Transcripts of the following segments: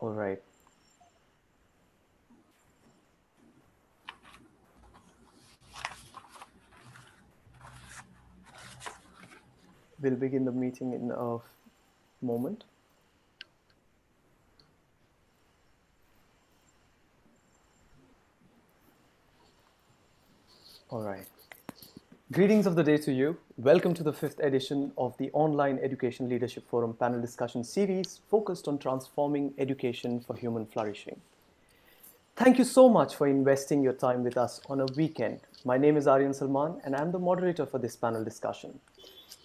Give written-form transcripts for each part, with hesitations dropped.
All right. We'll begin the meeting in a moment. All right. Greetings of the day to you. Welcome to the fifth edition of the Online Education Leadership Forum panel discussion series focused on transforming education for human flourishing. Thank you so much for investing your time with us on a weekend. My name is Aaryan Salman and I'm the moderator for this panel discussion.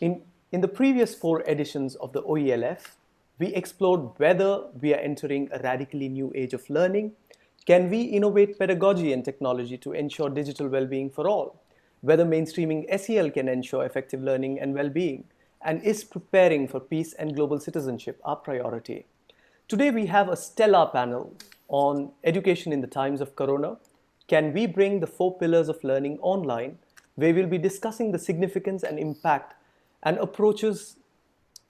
In the previous four editions of the OELF, we explored whether we are entering a radically new age of learning. Can we innovate pedagogy and technology to ensure digital well-being for all? Whether mainstreaming SEL can ensure effective learning and well-being? And is preparing for peace and global citizenship our priority? Today we have a stellar panel on education in the times of Corona. Can we bring the four pillars of learning online? Where we'll be discussing the significance and impact and approaches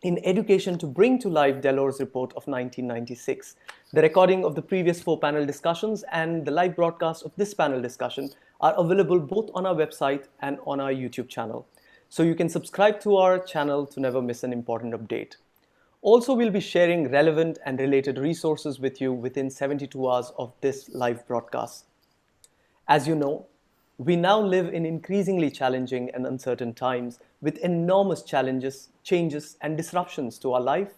in education to bring to life Delors' report of 1996. The recording of the previous four panel discussions and the live broadcast of this panel discussion are available both on our website and on our YouTube channel. So you can subscribe to our channel to never miss an important update. Also, we'll be sharing relevant and related resources with you within 72 hours of this live broadcast. As you know, we now live in increasingly challenging and uncertain times with enormous challenges, changes, and disruptions to our life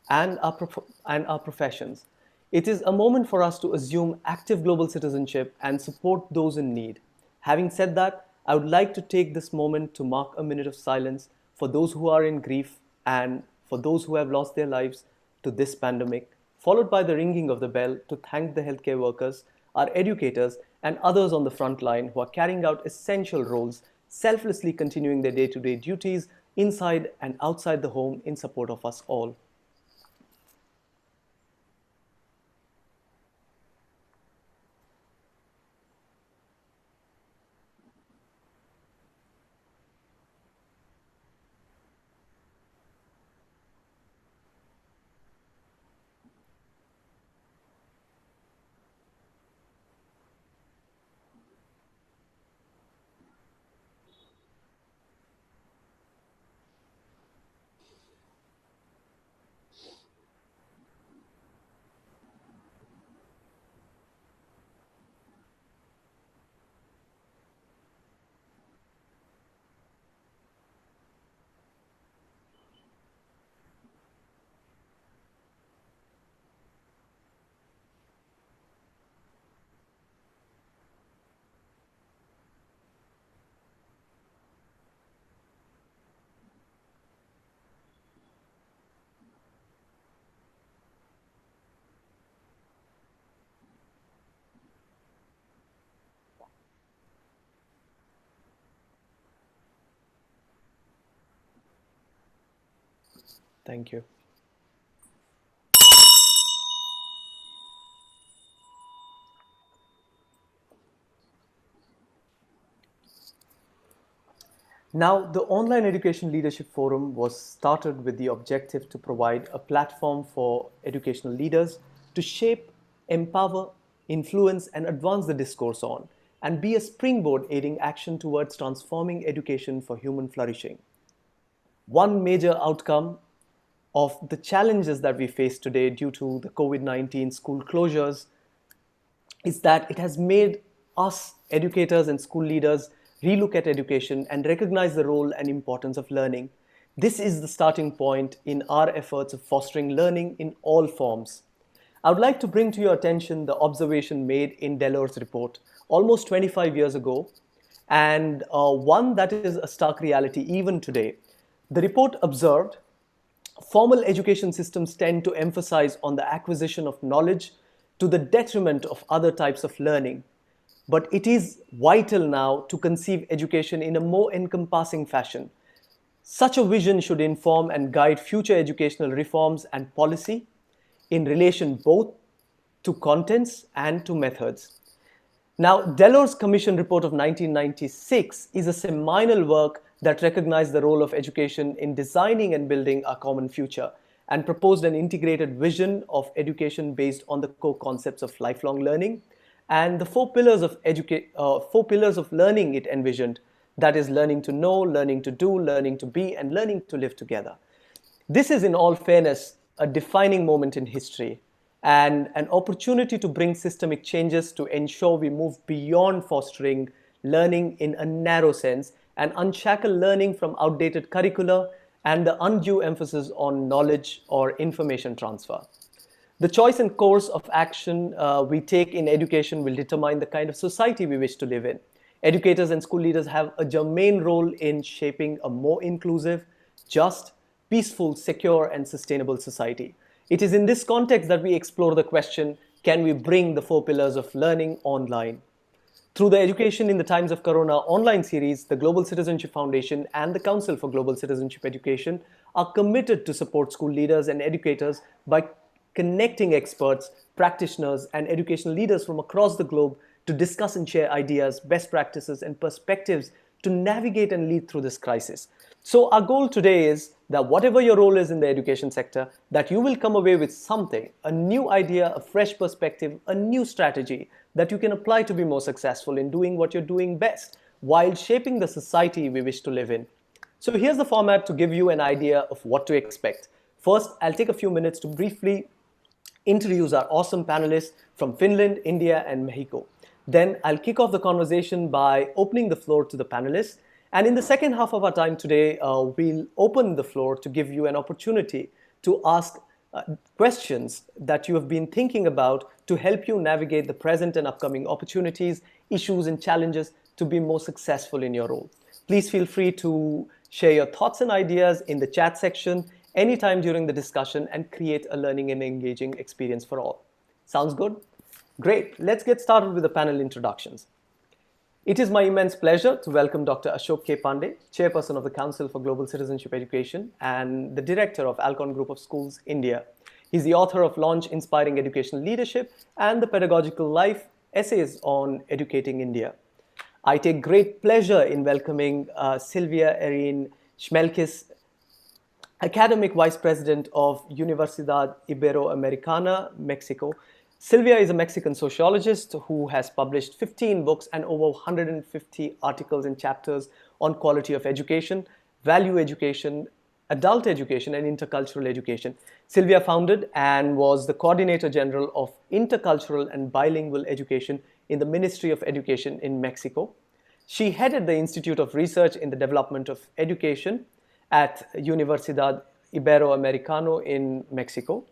and our professions. It is a moment for us to assume active global citizenship and support those in need. Having said that, I would like to take this moment to mark a minute of silence for those who are in grief and for those who have lost their lives to this pandemic, followed by the ringing of the bell to thank the healthcare workers, our educators, and others on the front line who are carrying out essential roles, selflessly continuing their day-to-day duties inside and outside the home in support of us all. Thank you. Now, the Online Education Leadership Forum was started with the objective to provide a platform for educational leaders to shape, empower, influence, and advance the discourse on, and be a springboard aiding action towards transforming education for human flourishing. One major outcome of the challenges that we face today due to the COVID-19 school closures is that it has made us educators and school leaders relook at education and recognize the role and importance of learning. This is the starting point in our efforts of fostering learning in all forms. I would like to bring to your attention the observation made in Delors' report almost 25 years ago, and one that is a stark reality even today. The report observed formal education systems tend to emphasize on the acquisition of knowledge to the detriment of other types of learning. But it is vital now to conceive education in a more encompassing fashion. Such a vision should inform and guide future educational reforms and policy in relation both to contents and to methods. Now, Delors' Commission report of 1996 is a seminal work that recognized the role of education in designing and building our common future. and proposed an integrated vision of education based on the core concepts of lifelong learning and the four pillars of learning it envisioned, that is learning to know, learning to do, learning to be, and learning to live together. This is, in all fairness, a defining moment in history and an opportunity to bring systemic changes to ensure we move beyond fostering learning in a narrow sense and unshackle learning from outdated curricula and the undue emphasis on knowledge or information transfer. The choice and course of action we take in education will determine the kind of society we wish to live in. Educators and school leaders have a germane role in shaping a more inclusive, just, peaceful, secure, and sustainable society. It is in this context that we explore the question, can we bring the four pillars of learning online? Through the Education in the Times of Corona online series, the Global Citizenship Foundation and the Council for Global Citizenship Education are committed to support school leaders and educators by connecting experts, practitioners, and educational leaders from across the globe to discuss and share ideas, best practices, and perspectives to navigate and lead through this crisis. So our goal today is that whatever your role is in the education sector, that you will come away with something, a new idea, a fresh perspective, a new strategy that you can apply to be more successful in doing what you're doing best while shaping the society we wish to live in. So here's the format to give you an idea of what to expect. First, I'll take a few minutes to briefly introduce our awesome panelists from Finland, India, and Mexico. Then I'll kick off the conversation by opening the floor to the panelists. And in the second half of our time today, we'll open the floor to give you an opportunity to ask questions that you have been thinking about to help you navigate the present and upcoming opportunities, issues, and challenges to be more successful in your role. Please feel free to share your thoughts and ideas in the chat section anytime during the discussion and create a learning and engaging experience for all. Sounds good? Great. Let's get started with the panel introductions. It is my immense pleasure to welcome Dr. Ashok K. Pandey, Chairperson of the Council for Global Citizenship Education and the Director of Alcon Group of Schools, India. He's the author of Launch Inspiring Educational Leadership and the Pedagogical Life, Essays on Educating India. I take great pleasure in welcoming Sylvia Schmelkes, Academic Vice President of Universidad Iberoamericana, Mexico. Sylvia is a Mexican sociologist who has published 15 books and over 150 articles and chapters on quality of education, value education, adult education, and intercultural education. Sylvia founded and was the Coordinator General of Intercultural and Bilingual Education in the Ministry of Education in Mexico. She headed the Institute of Research in the Development of Education at Universidad Iberoamericana in Mexico.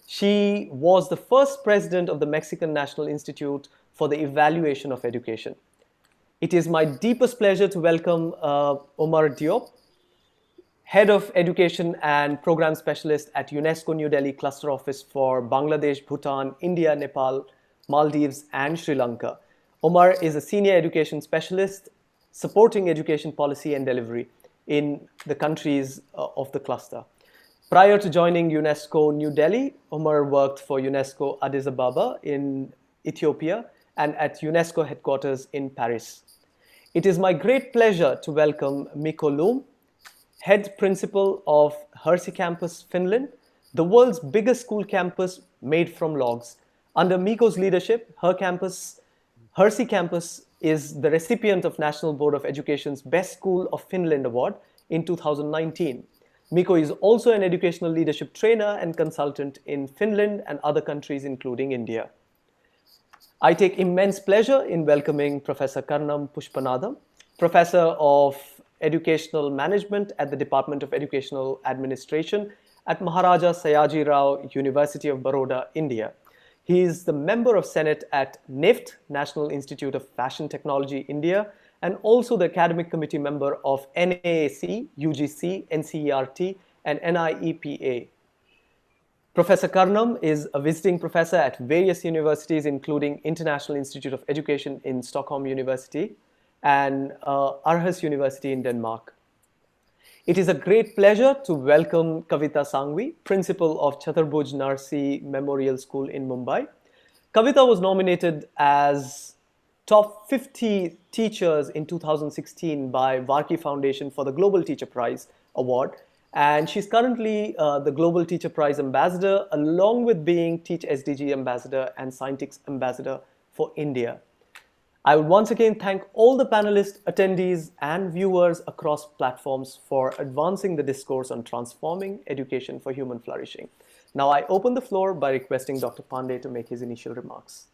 She was the first president of the Mexican National Institute for the Evaluation of Education. It is my deepest pleasure to welcome Omar DIOP, Head of Education and Program Specialist at UNESCO New Delhi Cluster Office for Bangladesh, Bhutan, India, Nepal, Maldives, and Sri Lanka. Omar is a Senior Education Specialist supporting education policy and delivery in the countries of the cluster. Prior to joining UNESCO New Delhi, Omar worked for UNESCO Addis Ababa in Ethiopia and at UNESCO headquarters in Paris. It is my great pleasure to welcome Mikko Loom, Head Principal of Hirsikampus, Finland, the world's biggest school campus made from logs. Under Mikko's leadership, Hirsikampus is the recipient of National Board of Education's Best School of Finland Award in 2019. Mikko is also an educational leadership trainer and consultant in Finland and other countries, including India. I take immense pleasure in welcoming Professor Karanam Pushpanadham, Professor of Educational Management at the Department of Educational Administration at Maharaja Sayaji Rao University of Baroda, India. He is the member of Senate at NIFT, National Institute of Fashion Technology, India, and also the academic committee member of NAAC, UGC, NCERT, and NIEPA. Professor Karanam is a visiting professor at various universities, including International Institute of Education in Stockholm University and Aarhus University in Denmark. It is a great pleasure to welcome Kavita Sanghvi, principal of Chatrabhuj Narsee Memorial School in Mumbai. Kavita was nominated as top 50 teachers in 2016 by Varkey Foundation for the Global Teacher Prize Award And she's currently the Global Teacher Prize Ambassador, along with being Teach SDG Ambassador and Scientix Ambassador for India. I would once again thank all the panelists, attendees, and viewers across platforms for advancing the discourse on transforming education for human flourishing. Now I open the floor by requesting Dr. Pandey to make his initial remarks.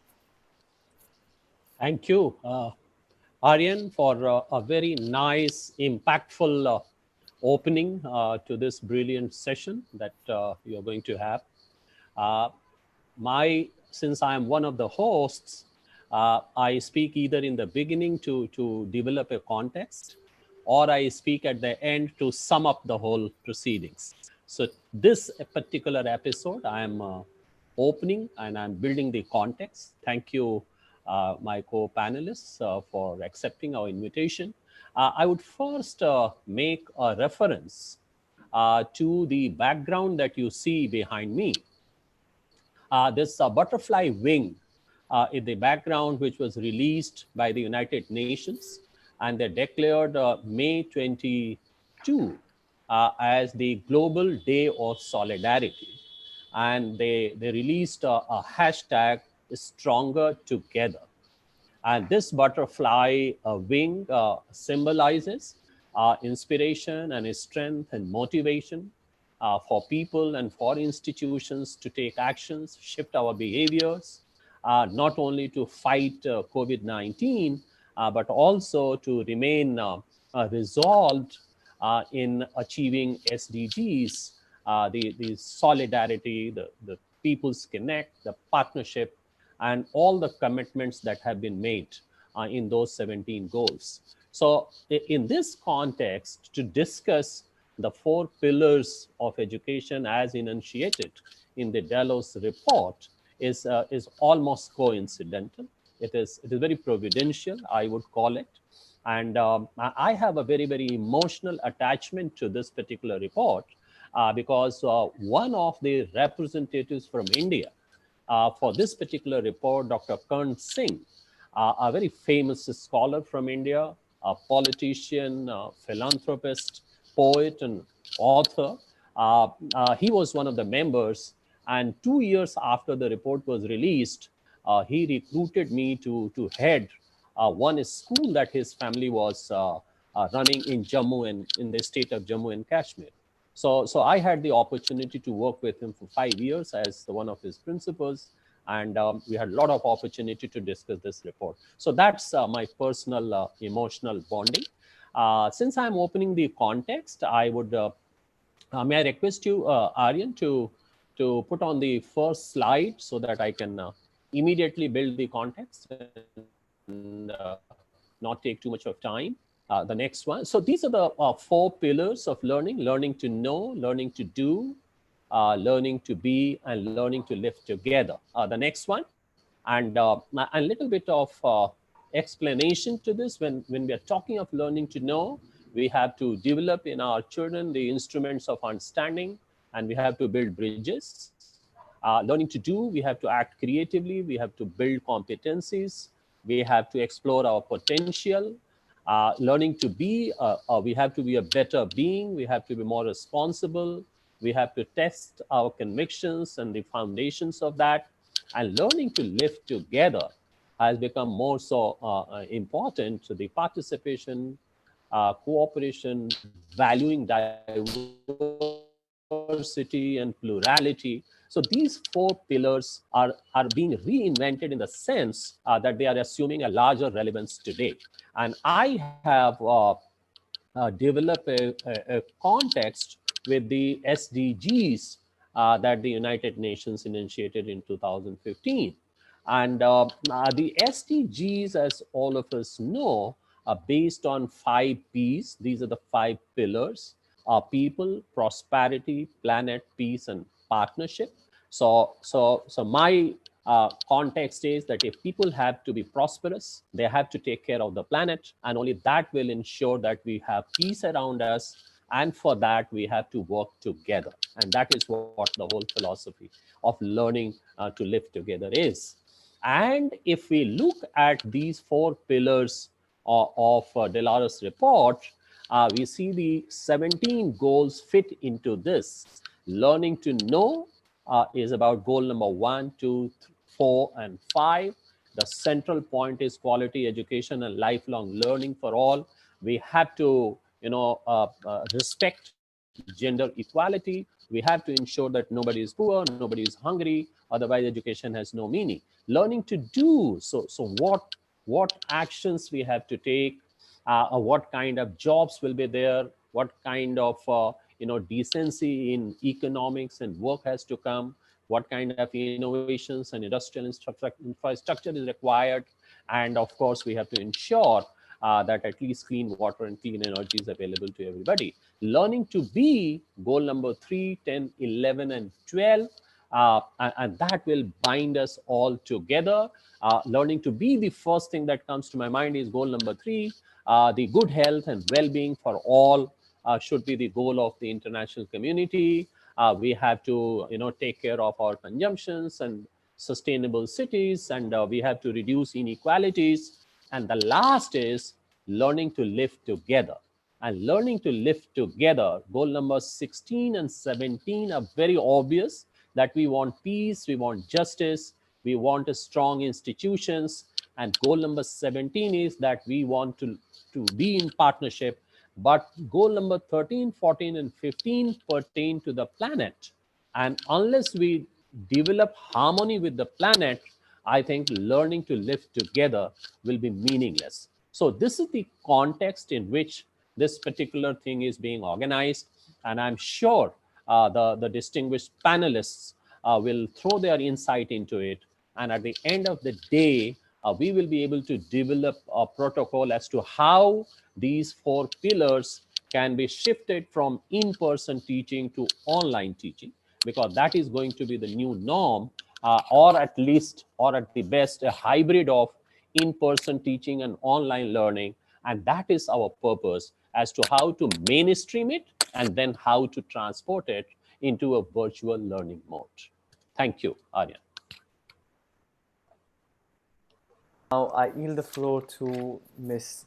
Thank you, Aaryan, for a very nice, impactful opening to this brilliant session that you're going to have. Uh, since I am one of the hosts, I speak either in the beginning to develop a context, or I speak at the end to sum up the whole proceedings. So this particular episode, I am opening and I'm building the context. Thank you, my co-panelists, for accepting our invitation. I would first make a reference to the background that you see behind me. This butterfly wing in the background, which was released by the United Nations, and they declared May 22 as the Global Day of Solidarity. And they released a hashtag, Stronger Together. And this butterfly wing symbolizes inspiration and strength and motivation for people and for institutions to take actions, shift our behaviors, not only to fight COVID-19, but also to remain resolved in achieving SDGs, the solidarity, the people's connect, the partnership, and all the commitments that have been made in those 17 goals. So in this context, to discuss the 4 pillars of education as enunciated in the Delos report is almost coincidental. It is very providential, I would call it. And I have a very, very emotional attachment to this particular report because one of the representatives from India for this particular report, Dr. Karan Singh, a very famous scholar from India, a politician, philanthropist, poet, and author. He was one of the members, and 2 years after the report was released, he recruited me to head one school that his family was running in Jammu and in the state of Jammu and Kashmir. So I had the opportunity to work with him for 5 years as one of his principals, and we had a lot of opportunity to discuss this report. So that's my personal emotional bonding. Since I'm opening the context, I would may I request you, Aaryan, to put on the first slide so that I can immediately build the context and not take too much of time. The next one. So these are the 4 pillars of learning: learning to know, learning to do, learning to be, and learning to live together. The next one. And a little bit of explanation to this. When we are talking of learning to know, we have to develop in our children the instruments of understanding, and we have to build bridges. Learning to do, we have to act creatively, we have to build competencies, we have to explore our potential. Learning to be, we have to be a better being, we have to be more responsible, we have to test our convictions and the foundations of that. And learning to live together has become more so important to the participation, cooperation, valuing diversity and plurality. So these 4 pillars are being reinvented in the sense that they are assuming a larger relevance today. And I have develop a context with the SDGs that the United Nations initiated in 2015. And the SDGs, as all of us know, are based on 5 P's. These are the 5 pillars: people, prosperity, planet, peace, and partnership. So my context is that if people have to be prosperous, they have to take care of the planet, and only that will ensure that we have peace around us. And for that, we have to work together. And that is what the whole philosophy of learning to live together is. And if we look at these 4 pillars of Delara's report, we see the 17 goals fit into this. Learning to know is about goal number 1, 2, 4, and 5. The central point is quality education and lifelong learning for all. We have to, respect gender equality. We have to ensure that nobody is poor, nobody is hungry. Otherwise, education has no meaning. Learning to do. So what actions we have to take, what kind of jobs will be there, what kind of decency in economics and work has to come, what kind of innovations and industrial infrastructure is required, and of course we have to ensure that at least clean water and clean energy is available to everybody. Learning to be goal number 3, 10, 11, and 12. And that will bind us all together. Learning to be, the first thing that comes to my mind is goal number 3. The good health and well-being for all should be the goal of the international community. We have to, take care of our consumptions and sustainable cities, and we have to reduce inequalities. And the last is learning to live together. And learning to live together, goal number 16 and 17 are very obvious, that we want peace, we want justice, we want strong institutions. And goal number 17 is that we want to be in partnership. But goal number 13, 14, and 15 pertain to the planet. And unless we develop harmony with the planet, I think learning to live together will be meaningless. So this is the context in which this particular thing is being organized. And I'm sure the distinguished panelists will throw their insight into it. And at the end of the day, we will be able to develop a protocol as to how these 4 pillars can be shifted from in-person teaching to online teaching, because that is going to be the new norm, or at least, or at the best, a hybrid of in-person teaching and online learning. And that is our purpose as to how to mainstream it and then how to transport it into a virtual learning mode. Thank you, Aaryan. Now I yield the floor to Ms.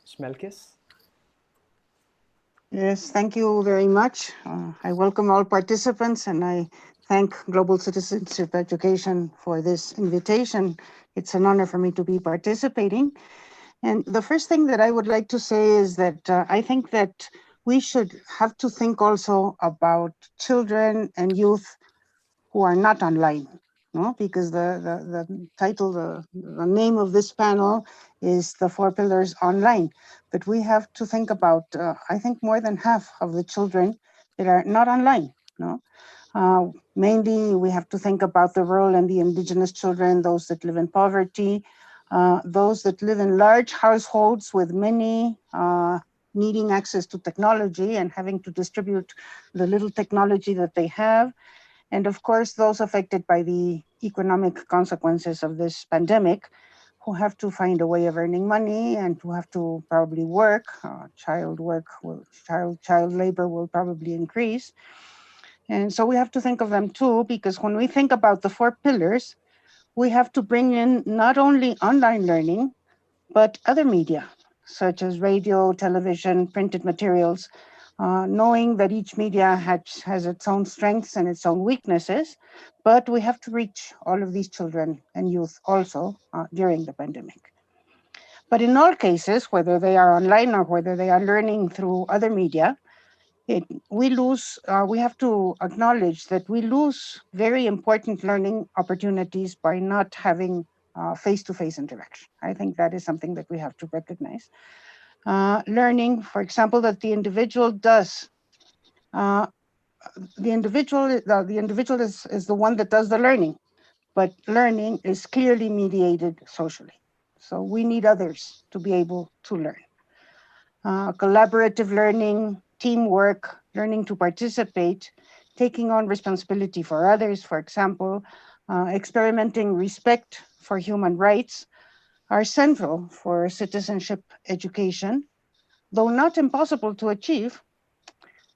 Schmelkes. Yes, thank you very much. I welcome all participants and I thank Global Citizenship Education for this invitation. It's an honor for me to be participating. And the first thing that I would like to say is that I think that we should have to think also about children and youth who are not online, no? Because the title, the name of this panel is The 4 Pillars Online. But we have to think about, I think more than half of the children that are not online, no? Mainly we have to think about the rural and the indigenous children, those that live in poverty, those that live in large households with many needing access to technology and having to distribute the little technology that they have. And of course, those affected by the economic consequences of this pandemic, who have to find a way of earning money and who have to probably work. Child labor will probably increase. And so we have to think of them too, because when we think about the 4 pillars, we have to bring in not only online learning, but other media, such as radio, television, printed materials, knowing that each media has its own strengths and its own weaknesses, but we have to reach all of these children and youth also during the pandemic. But in all cases, whether they are online or whether they are learning through other media, we have to acknowledge that we lose very important learning opportunities by not having face-to-face interaction. I think that is something that we have to recognize. Learning, for example, that the individual does. The individual is the one that does the learning, but learning is clearly mediated socially. So we need others to be able to learn. Collaborative learning, teamwork, learning to participate, taking on responsibility for others, for example, experimenting respect for human rights are central for citizenship education. Though not impossible to achieve,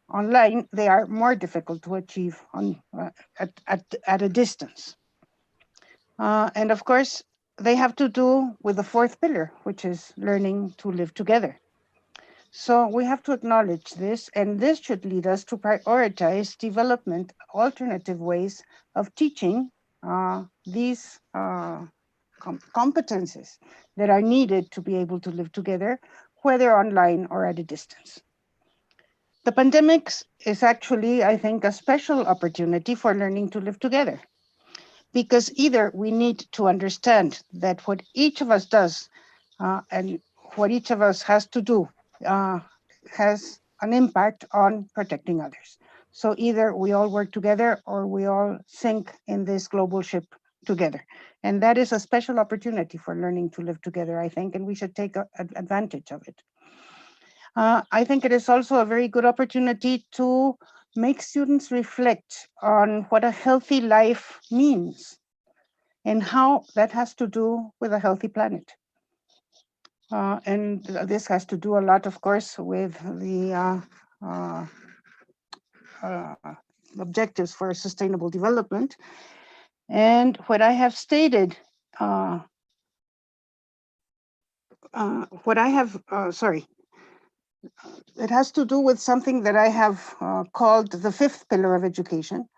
online, they are more difficult to achieve at a distance. And of course, they have to do with the 4th pillar, which is learning to live together. So we have to acknowledge this, and this should lead us to prioritize development alternative ways of teaching these competences that are needed to be able to live together, whether online or at a distance. The pandemic is actually, I think, a special opportunity for learning to live together, because either we need to understand that what each of us does and what each of us has to do has an impact on protecting others. So either we all work together or we all sink in this global ship together. And that is a special opportunity for learning to live together, I think, and we should take advantage of it. I think it is also a very good opportunity to make students reflect on what a healthy life means and how that has to do with a healthy planet. And this has to do a lot, of course, with the objectives for sustainable development. And what I have stated, it has to do with something that I have called the fifth pillar of education,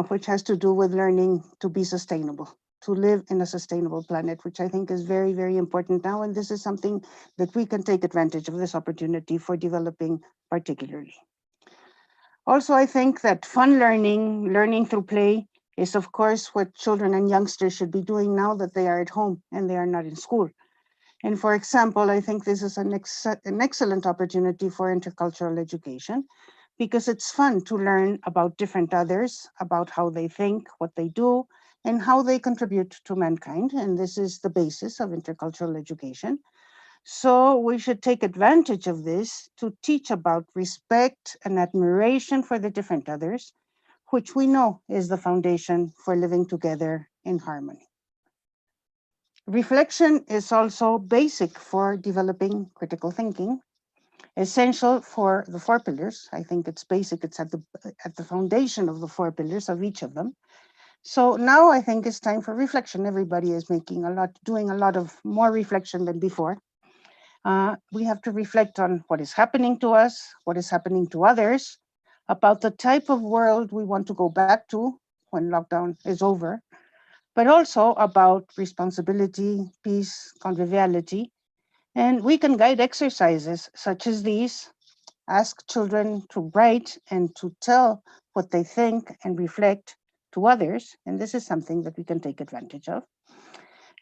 which has to do with learning to be sustainable, to live in a sustainable planet, which I think is very, very important now. And this is something that we can take advantage of this opportunity for developing particularly. Also, I think that fun learning, learning through play, is of course what children and youngsters should be doing now that they are at home and they are not in school. And for example, I think this is an excellent opportunity for intercultural education, because it's fun to learn about different others, about how they think, what they do, and how they contribute to mankind. And this is the basis of intercultural education. So we should take advantage of this to teach about respect and admiration for the different others, which we know is the foundation for living together in harmony. Reflection is also basic for developing critical thinking, essential for the four pillars. I think it's basic, it's at the foundation of the four pillars of each of them. So now I think it's time for reflection. Everybody is doing a lot of more reflection than before. We have to reflect on what is happening to us, what is happening to others, about the type of world we want to go back to when lockdown is over, but also about responsibility, peace, conviviality. And we can guide exercises such as these, ask children to write and to tell what they think and reflect to others. And this is something that we can take advantage of.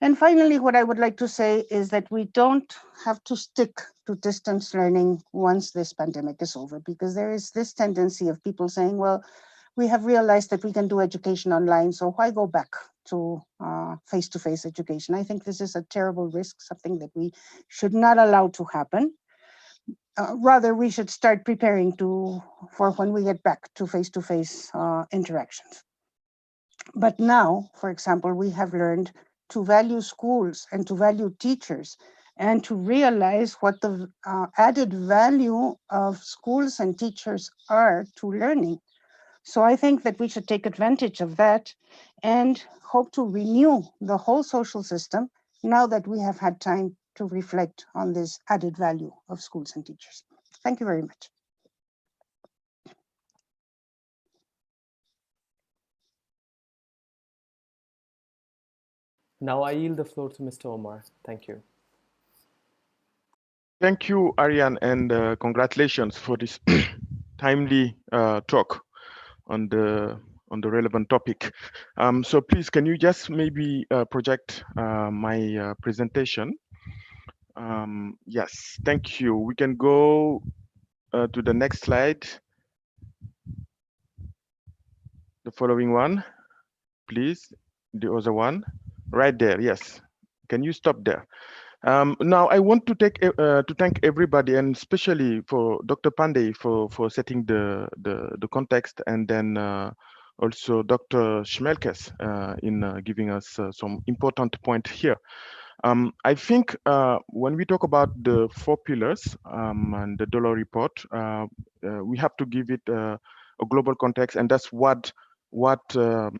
And finally, what I would like to say is that we don't have to stick to distance learning once this pandemic is over, because there is this tendency of people saying, well, we have realized that we can do education online, so why go back to face-to-face education? I think this is a terrible risk, something that we should not allow to happen. Rather, we should start preparing for when we get back to face-to-face interactions. But now, for example, we have learned to value schools and to value teachers and to realize what the added value of schools and teachers are to learning. So I think that we should take advantage of that and hope to renew the whole social system now that we have had time to reflect on this added value of schools and teachers. Thank you very much. Now I yield the floor to Mr. Omar. Thank you. Thank you, Aaryan, and congratulations for this timely talk on the relevant topic. So please, can you just maybe project my presentation? Yes, thank you. We can go to the next slide. The following one, please. The other one, right there. Yes. Can you stop there? Now, I want to thank everybody, and especially for Dr. Pandey for setting the context, and then also Dr. Schmelkes in giving us some important point here. I think when we talk about the four pillars and the dollar report, we have to give it a global context, and that's what Dr.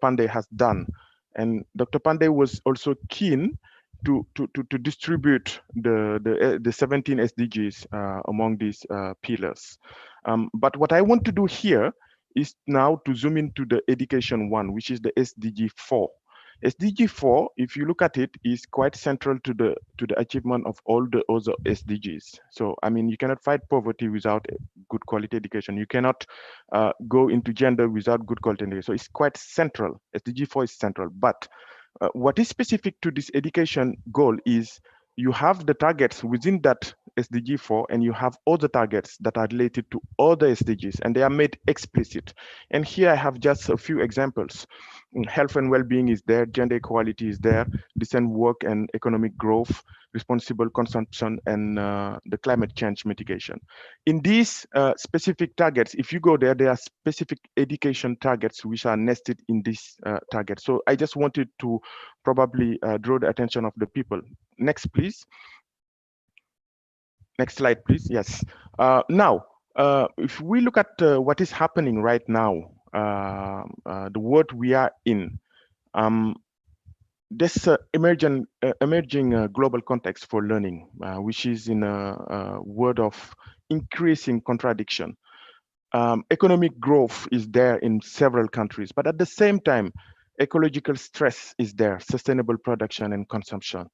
Pandey has done. And Dr. Pandey was also keen to distribute the 17 SDGs among these pillars. But what I want to do here is now to zoom into the education one, which is the SDG 4. SDG 4, if you look at it, is quite central to the achievement of all the other SDGs. So, I mean, you cannot fight poverty without good quality education. You cannot go into gender without good quality education. So it's quite central. SDG 4 is central. But what is specific to this education goal is you have the targets within that SDG 4, and you have other targets that are related to other SDGs, and they are made explicit. And here I have just a few examples. Health and well-being is there, gender equality is there, decent work and economic growth, responsible consumption, and the climate change mitigation. In these specific targets, if you go there, there are specific education targets which are nested in this target. So I just wanted to probably draw the attention of the people. Next, please. Next slide, please. Yes. Now, if we look at what is happening right now, the world we are in, this emerging global context for learning, which is in a world of increasing contradiction. Economic growth is there in several countries, but at the same time, ecological stress is there, sustainable production and consumption.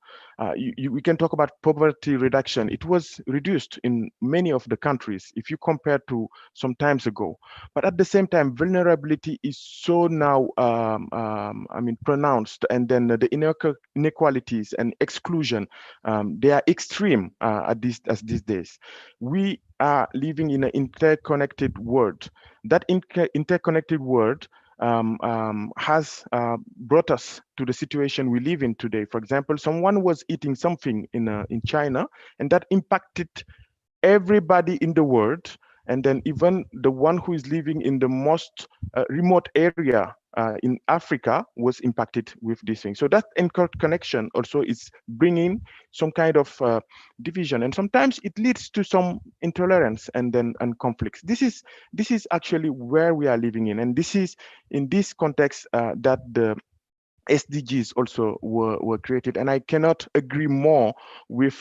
We can talk about poverty reduction. It was reduced in many of the countries if you compare to some times ago. But at the same time, vulnerability is so now, I mean, pronounced, and then the inequalities and exclusion, they are extreme at these days. We are living in an interconnected world. That interconnected world has brought us to the situation we live in today. For example, someone was eating something in China, and that impacted everybody in the world, and then even the one who is living in the most remote area in Africa was impacted with this thing. So that interconnection also is bringing some kind of division, and sometimes it leads to some intolerance and conflicts. This is actually where we are living in, and this is in this context that the SDGs also were created, and I cannot agree more with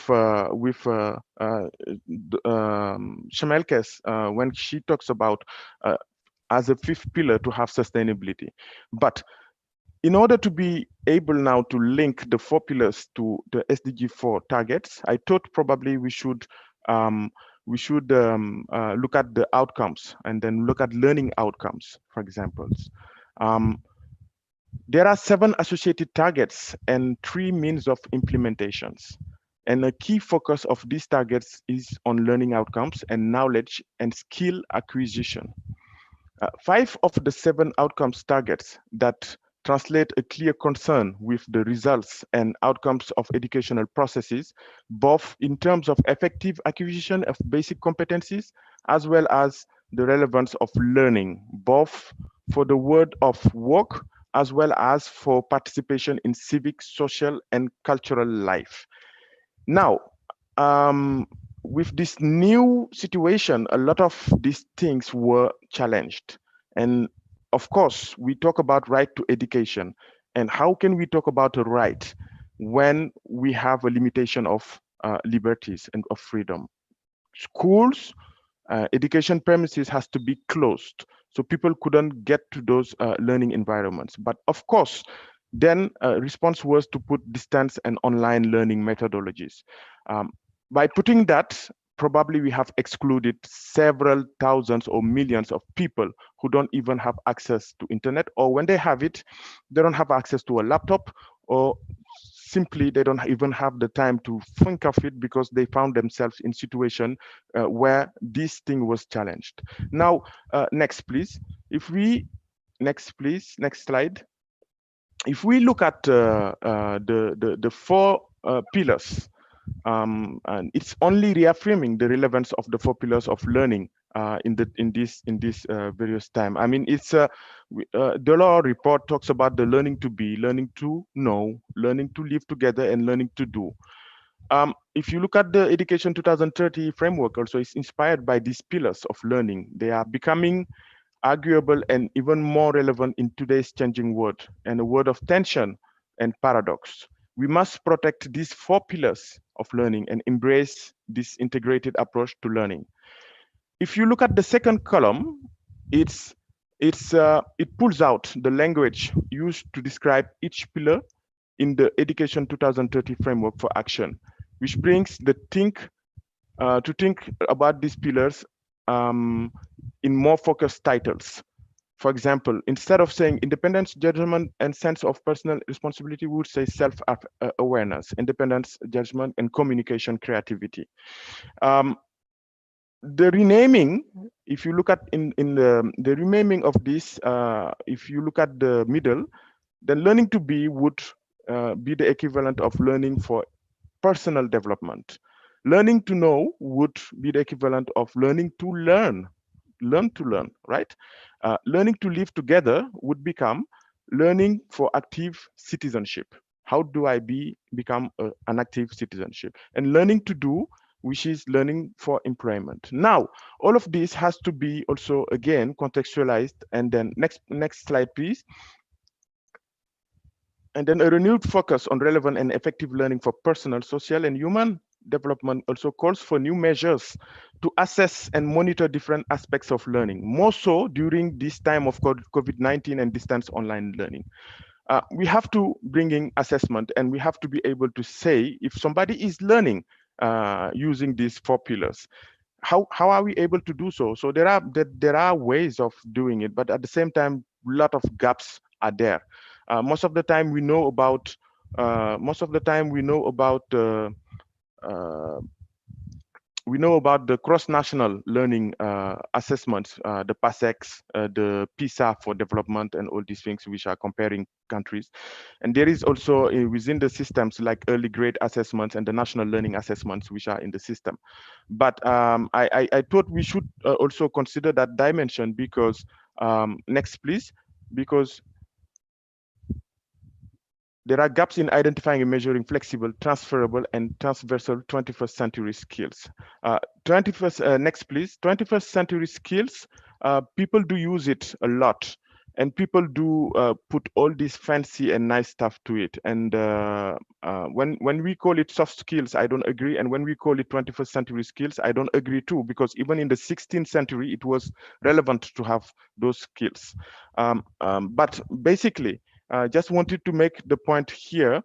Schmelkes when she talks about as a fifth pillar to have sustainability. But in order to be able now to link the 4 pillars to the SDG 4 targets, I thought probably we should look at the outcomes and then look at learning outcomes, for example. There are 7 associated targets and 3 means of implementations. And a key focus of these targets is on learning outcomes and knowledge and skill acquisition. 5 of the 7 outcomes targets that translate a clear concern with the results and outcomes of educational processes, both in terms of effective acquisition of basic competencies, as well as the relevance of learning, both for the world of work, as well as for participation in civic, social, and cultural life. Now, with this new situation, a lot of these things were challenged. And of course, we talk about right to education. And how can we talk about a right when we have a limitation of liberties and of freedom? Schools, education premises has to be closed, so people couldn't get to those learning environments. But of course, then response was to put distance and online learning methodologies. By putting that, probably we have excluded several thousands or millions of people who don't even have access to internet, or when they have it, they don't have access to a laptop, or simply they don't even have the time to think of it because they found themselves in situation where this thing was challenged. Now, next, please. Next slide. If we look at the 4 pillars, and it's only reaffirming the relevance of the 4 pillars of learning in this various time. I mean, it's the law report talks about the learning to be, learning to know, learning to live together, and learning to do. If you look at the Education 2030 framework, also it's inspired by these pillars of learning. They are becoming arguable and even more relevant in today's changing world, and a world of tension and paradox. we must protect these 4 pillars of learning and embrace this integrated approach to learning. If you look at the second column, it pulls out the language used to describe each pillar in the Education 2030 framework for action, which brings the to think about these pillars in more focused titles. For example, instead of saying independence, judgment, and sense of personal responsibility, we would say self-awareness, independence, judgment, and communication creativity. The renaming, if you look at in the renaming of this, if you look at the middle, then learning to be would be the equivalent of learning for personal development. Learning to know would be the equivalent of learning to learn to learn, right? Learning to live together would become learning for active citizenship. How do I become an active citizenship? And learning to do, which is learning for employment. Now, all of this has to be also, again, contextualized. And then next slide, please. And then a renewed focus on relevant and effective learning for personal, social, and human development also calls for new measures to assess and monitor different aspects of learning, more so during this time of COVID-19 and distance online learning. We have to bring in assessment, and we have to be able to say if somebody is learning using these 4 pillars. How are we able to do so? So there are ways of doing it, but at the same time, a lot of gaps are there. Most of the time we know about the cross-national learning assessments, the PASEX, the PISA for development, and all these things which are comparing countries. And there is also within the systems like early grade assessments and the national learning assessments which are in the system. But I thought we should also consider that dimension because, next please, because there are gaps in identifying and measuring flexible, transferable, and transversal 21st century skills. Next, please. 21st century skills, people do use it a lot, and people do put all this fancy and nice stuff to it. And when we call it soft skills, I don't agree. And when we call it 21st century skills, I don't agree too, because even in the 16th century, it was relevant to have those skills. But basically, just wanted to make the point here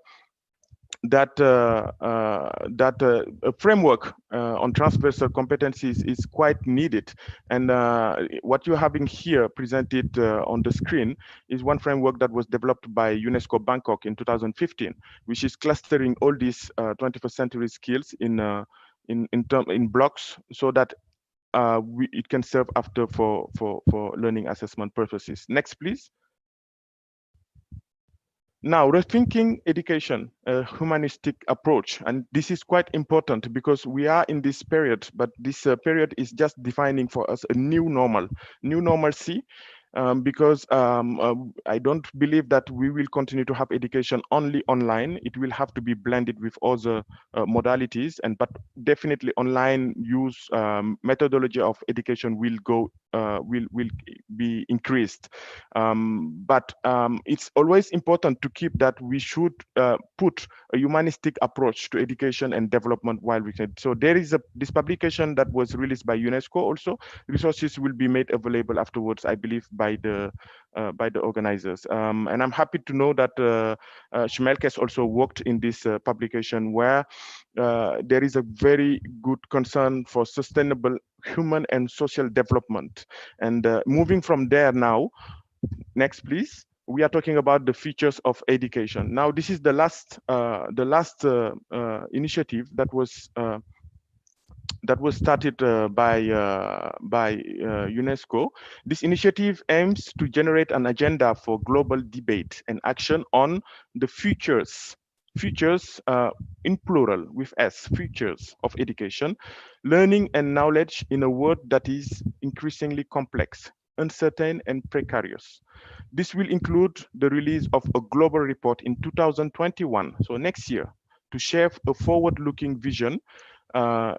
that a framework on transversal competencies is quite needed. And what you're having here presented on the screen is one framework that was developed by UNESCO Bangkok in 2015, which is clustering all these 21st century skills in blocks so that it can serve after for learning assessment purposes. Next, please. Now, rethinking education, a humanistic approach, and this is quite important because we are in this period, but this period is just defining for us a new normalcy, because I don't believe that we will continue to have education only online. It will have to be blended with other modalities, but definitely online use methodology of education will be increased. But it's always important to keep that we should put a humanistic approach to education and development while we can. So there is this publication that was released by UNESCO also. Resources will be made available afterwards, I believe, by the organizers. And I'm happy to know that Schmelkes also worked in this publication where there is a very good concern for sustainable human and social development. And moving from there now, next please, we are talking about the features of education. Now this is the last initiative that was started by UNESCO. This initiative aims to generate an agenda for global debate and action on the futures in plural with S, futures of education, learning and knowledge in a world that is increasingly complex, uncertain, and precarious. This will include the release of a global report in 2021, so next year, to share a forward-looking vision,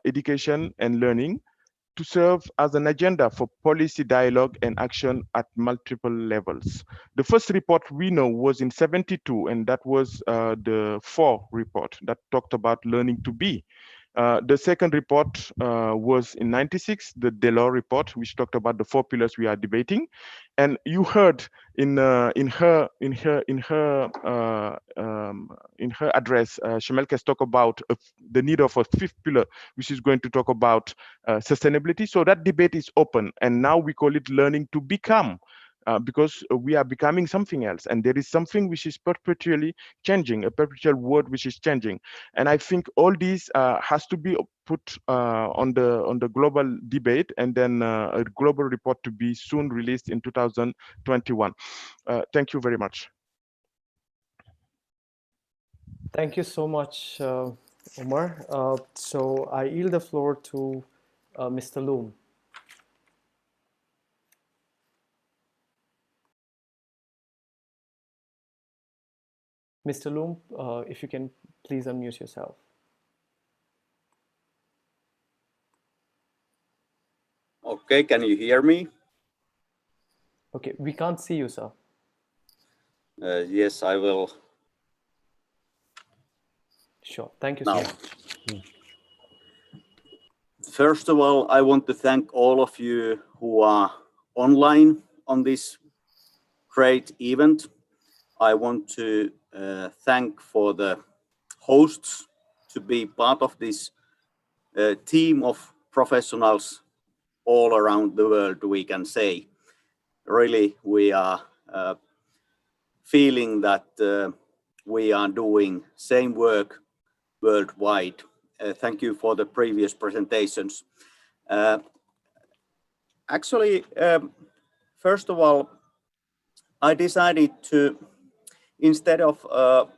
education and learning, to serve as an agenda for policy dialogue and action at multiple levels. The first report we know was in 72, and that was the 4 report that talked about learning to be. The second report was in 96, the Delors report, which talked about the 4 pillars we are debating. And you heard in her address, Schmelkes talk about the need of a 5th pillar, which is going to talk about sustainability. So that debate is open, and now we call it learning to become. Because we are becoming something else, and there is something which is perpetually changing, a perpetual word which is changing. And I think all these has to be put on the global debate, and then a global report to be soon released in 2021. Thank you very much. Thank you so much, Omar. So I yield the floor to Mr. Loom. Mr. Loom, if you can please unmute yourself. Okay, can you hear me? Okay, we can't see you, sir. Yes, I will. Sure, thank you Now, so much. First of all, I want to thank all of you who are online on this great event. I want to thank for the hosts to be part of this team of professionals all around the world, we can say. Really, we are feeling that we are doing same work worldwide. Thank you for the previous presentations. Actually, first of all, I decided to, instead of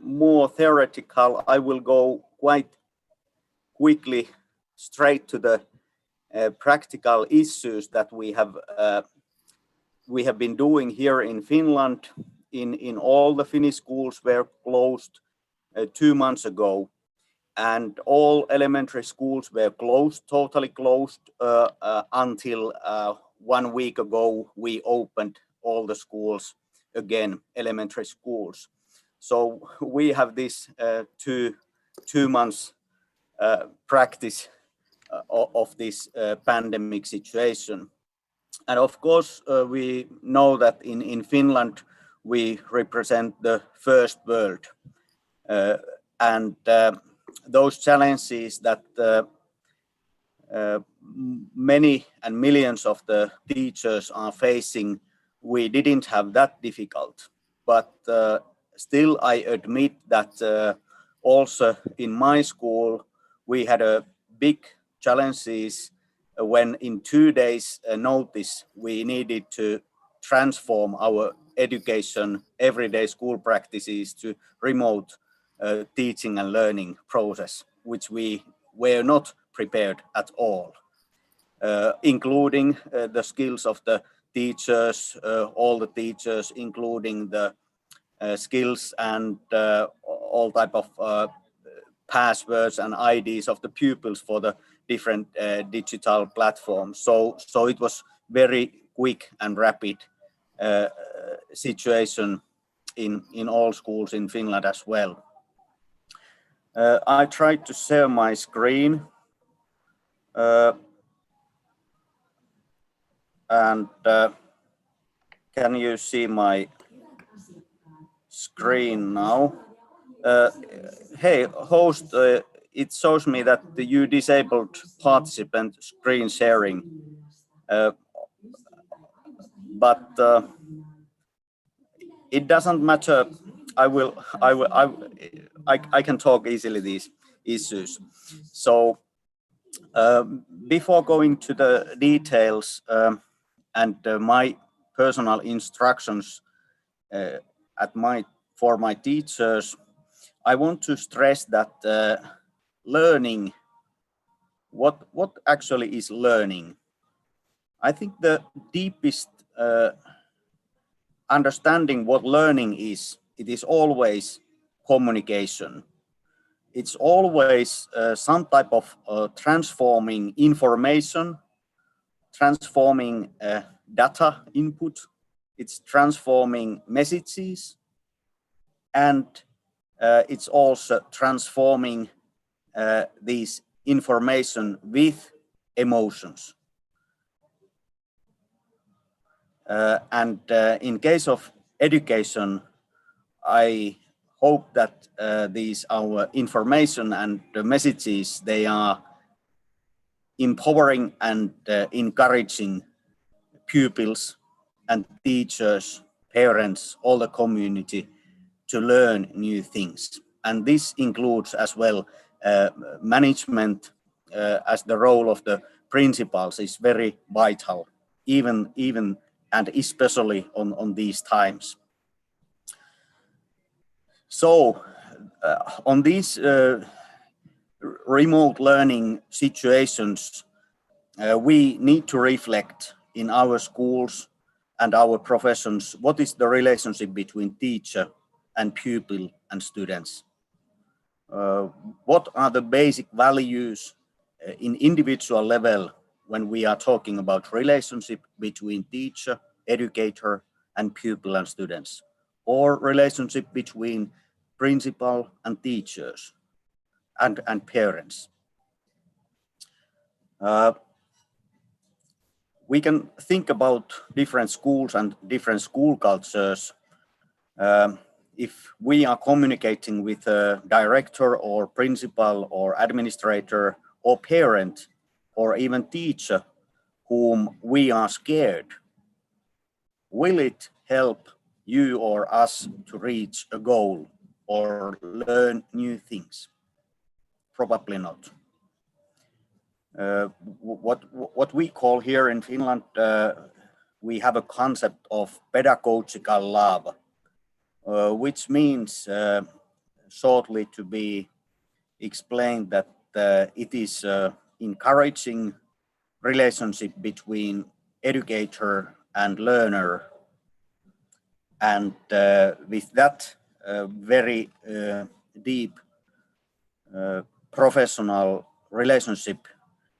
more theoretical, I will go quite quickly straight to the practical issues that we have been doing here in Finland. In all the Finnish schools were closed 2 months ago, and all elementary schools were closed, totally closed, until 1 week ago. We opened all the schools again, elementary schools. So we have this 2 months practice of this pandemic situation. And of course, we know that in Finland, we represent the first world. And those challenges that many and millions of the teachers are facing, we didn't have that difficult. But still, I admit that also in my school, we had a big challenges when in 2 days notice, we needed to transform our education, everyday school practices to remote teaching and learning process, which we were not prepared at all, including the skills of the teachers, all the teachers, including the skills and all type of passwords and IDs of the pupils for the different digital platforms. So it was very quick and rapid situation in all schools in Finland as well. I tried to share my screen. And can you see my screen now? Hey, host, it shows me that you disabled participant screen sharing. But it doesn't matter. I can talk easily these issues. So before going to the details and my personal instructions for my teachers, I want to stress that learning, what actually is learning? I think the deepest understanding what learning is, it is always communication. It's always some type of transforming information transforming data input, it's transforming messages, and it's also transforming these information with emotions. And in case of education, I hope that these our information and the messages, they are empowering and encouraging pupils and teachers, parents, all the community to learn new things. And this includes as well management, as the role of the principals is very vital, even and especially on these times. So on these remote learning situations, we need to reflect in our schools and our professions, what is the relationship between teacher and pupil and students? What are the basic values in individual level when we are talking about relationship between teacher, educator, and pupil and students, or relationship between principal and teachers and parents? We can think about different schools and different school cultures. If we are communicating with a director or principal or administrator or parent or even teacher whom we are scared, will it help you or us to reach a goal or learn new things? Probably not. What we call here in Finland, we have a concept of pedagogical love, which means shortly to be explained that it is encouraging relationship between educator and learner, and with that very deep professional relationship,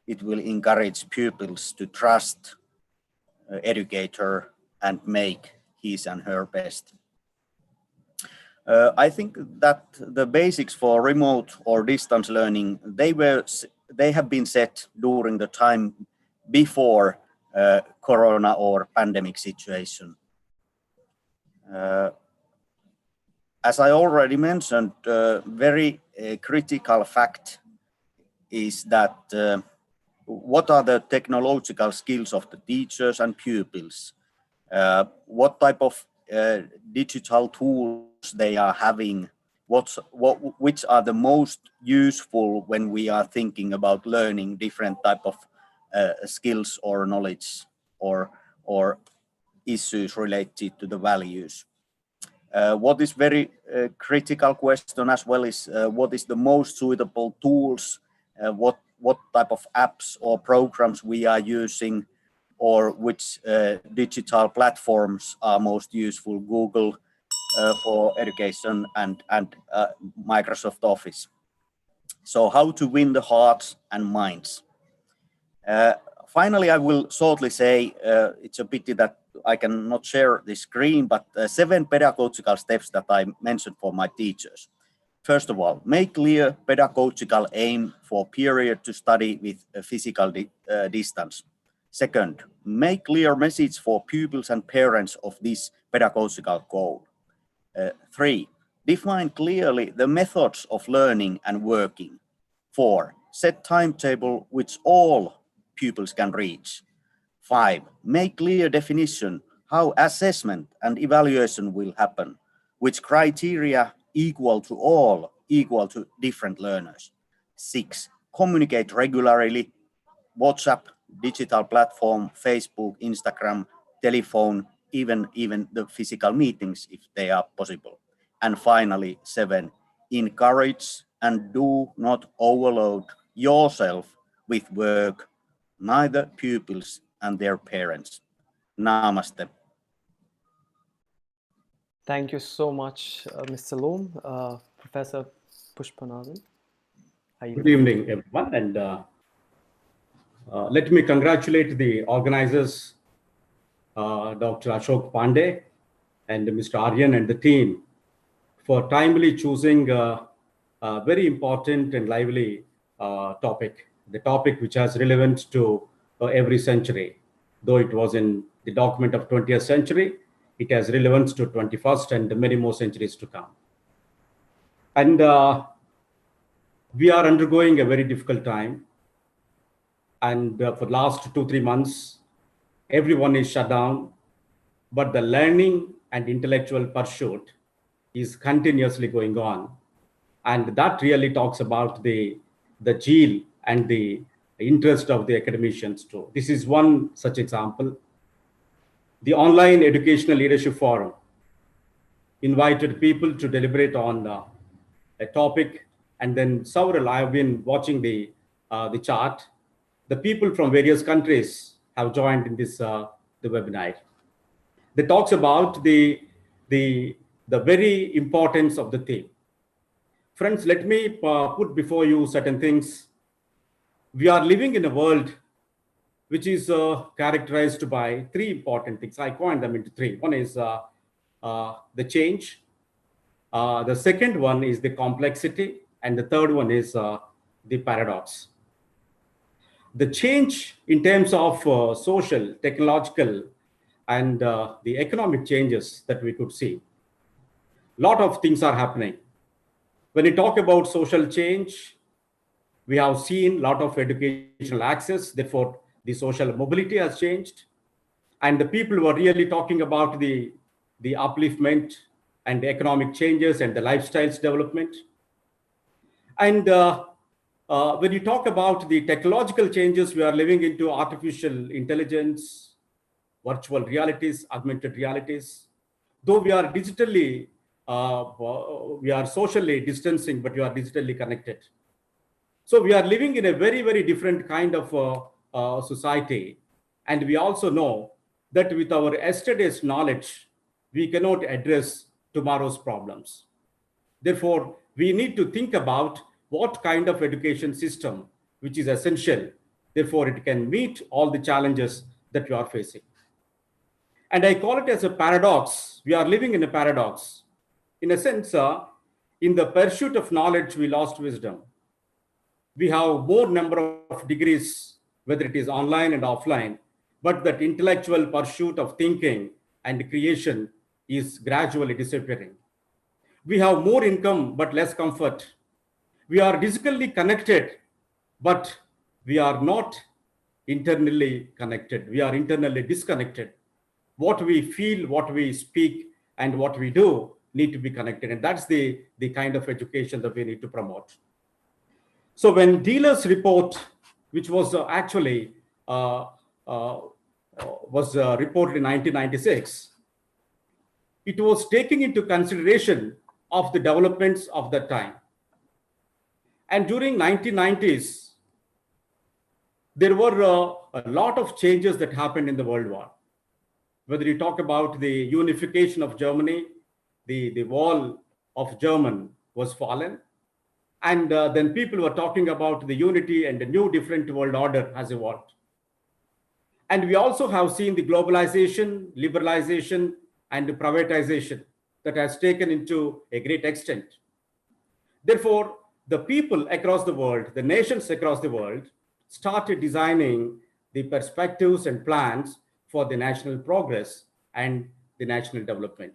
it will encourage pupils to trust educator and make his and her best. I think that the basics for remote or distance learning, they have been set during the time before corona or pandemic situation. As I already mentioned, very critical fact is that what are the technological skills of the teachers and pupils? What type of digital tools they are having? Which are the most useful when we are thinking about learning different type of skills or knowledge or issues related to the values? What is very critical question as well is what is the most suitable tools? What type of apps or programs we are using, or which digital platforms are most useful? Google for education and Microsoft Office. So how to win the hearts and minds? Finally, I will shortly say, it's a pity that I cannot share the screen, but 7 pedagogical steps that I mentioned for my teachers. First of all, make clear pedagogical aim for period to study with a physical distance. Second, make clear message for pupils and parents of this pedagogical goal. 3, define clearly the methods of learning and working. 4, set timetable which all pupils can reach. 5, make clear definition how assessment and evaluation will happen, which criteria equal to all, equal to different learners. 6, communicate regularly, WhatsApp, digital platform, Facebook, Instagram, telephone, even the physical meetings if they are possible. And finally, 7, encourage and do not overload yourself with work, neither pupils and their parents. Namaste. Thank you so much, Mr. Loom. Professor Pushpanadham. Good evening, everyone. And Let me congratulate the organizers, Dr. Ashok Pandey and Mr. Aaryan and the team for timely choosing a very important and lively topic, the topic which has relevance to every century. Though it was in the document of 20th century, it has relevance to 21st and many more centuries to come. And we are undergoing a very difficult time. And for the last 2-3 months, everyone is shut down, but the learning and intellectual pursuit is continuously going on. And that really talks about the zeal and the interest of the academicians too. This is one such example. The Online Educational Leadership Forum invited people to deliberate on a topic, and then several, I have been watching the chart. The people from various countries have joined in this the webinar. They talks about the very importance of the theme. Friends, let me put before you certain things. We are living in a world which is characterized by 3 important things. I coined them into 3. One is the change. The second one is the complexity. And the third one is the paradox. The change in terms of social, technological, and the economic changes that we could see. A lot of things are happening. When we talk about social change, we have seen a lot of educational access, therefore the social mobility has changed. And the people were really talking about the upliftment and the economic changes and the lifestyles development. And when you talk about the technological changes, we are living into artificial intelligence, virtual realities, augmented realities. Though we are digitally, we are socially distancing, but we are digitally connected. So we are living in a very, very different kind of society. And we also know that with our yesterday's knowledge, we cannot address tomorrow's problems. Therefore, we need to think about what kind of education system which is essential. Therefore, it can meet all the challenges that we are facing. And I call it as a paradox. We are living in a paradox. In a sense, in the pursuit of knowledge, we lost wisdom. We have more number of degrees, whether it is online and offline, but that intellectual pursuit of thinking and creation is gradually disappearing. We have more income, but less comfort. We are physically connected, but we are not internally connected. We are internally disconnected. What we feel, what we speak, and what we do need to be connected. And that's the kind of education that we need to promote. So when Dealer's report, which was actually reported in 1996, it was taking into consideration of the developments of that time. And during 1990s, there were a lot of changes that happened in the World War. Whether you talk about the unification of Germany, the wall of German was fallen. And then people were talking about the unity and the new different world order has evolved. And we also have seen the globalization, liberalization, and the privatization that has taken into a great extent. Therefore, the people across the world, the nations across the world, started designing the perspectives and plans for the national progress and the national development.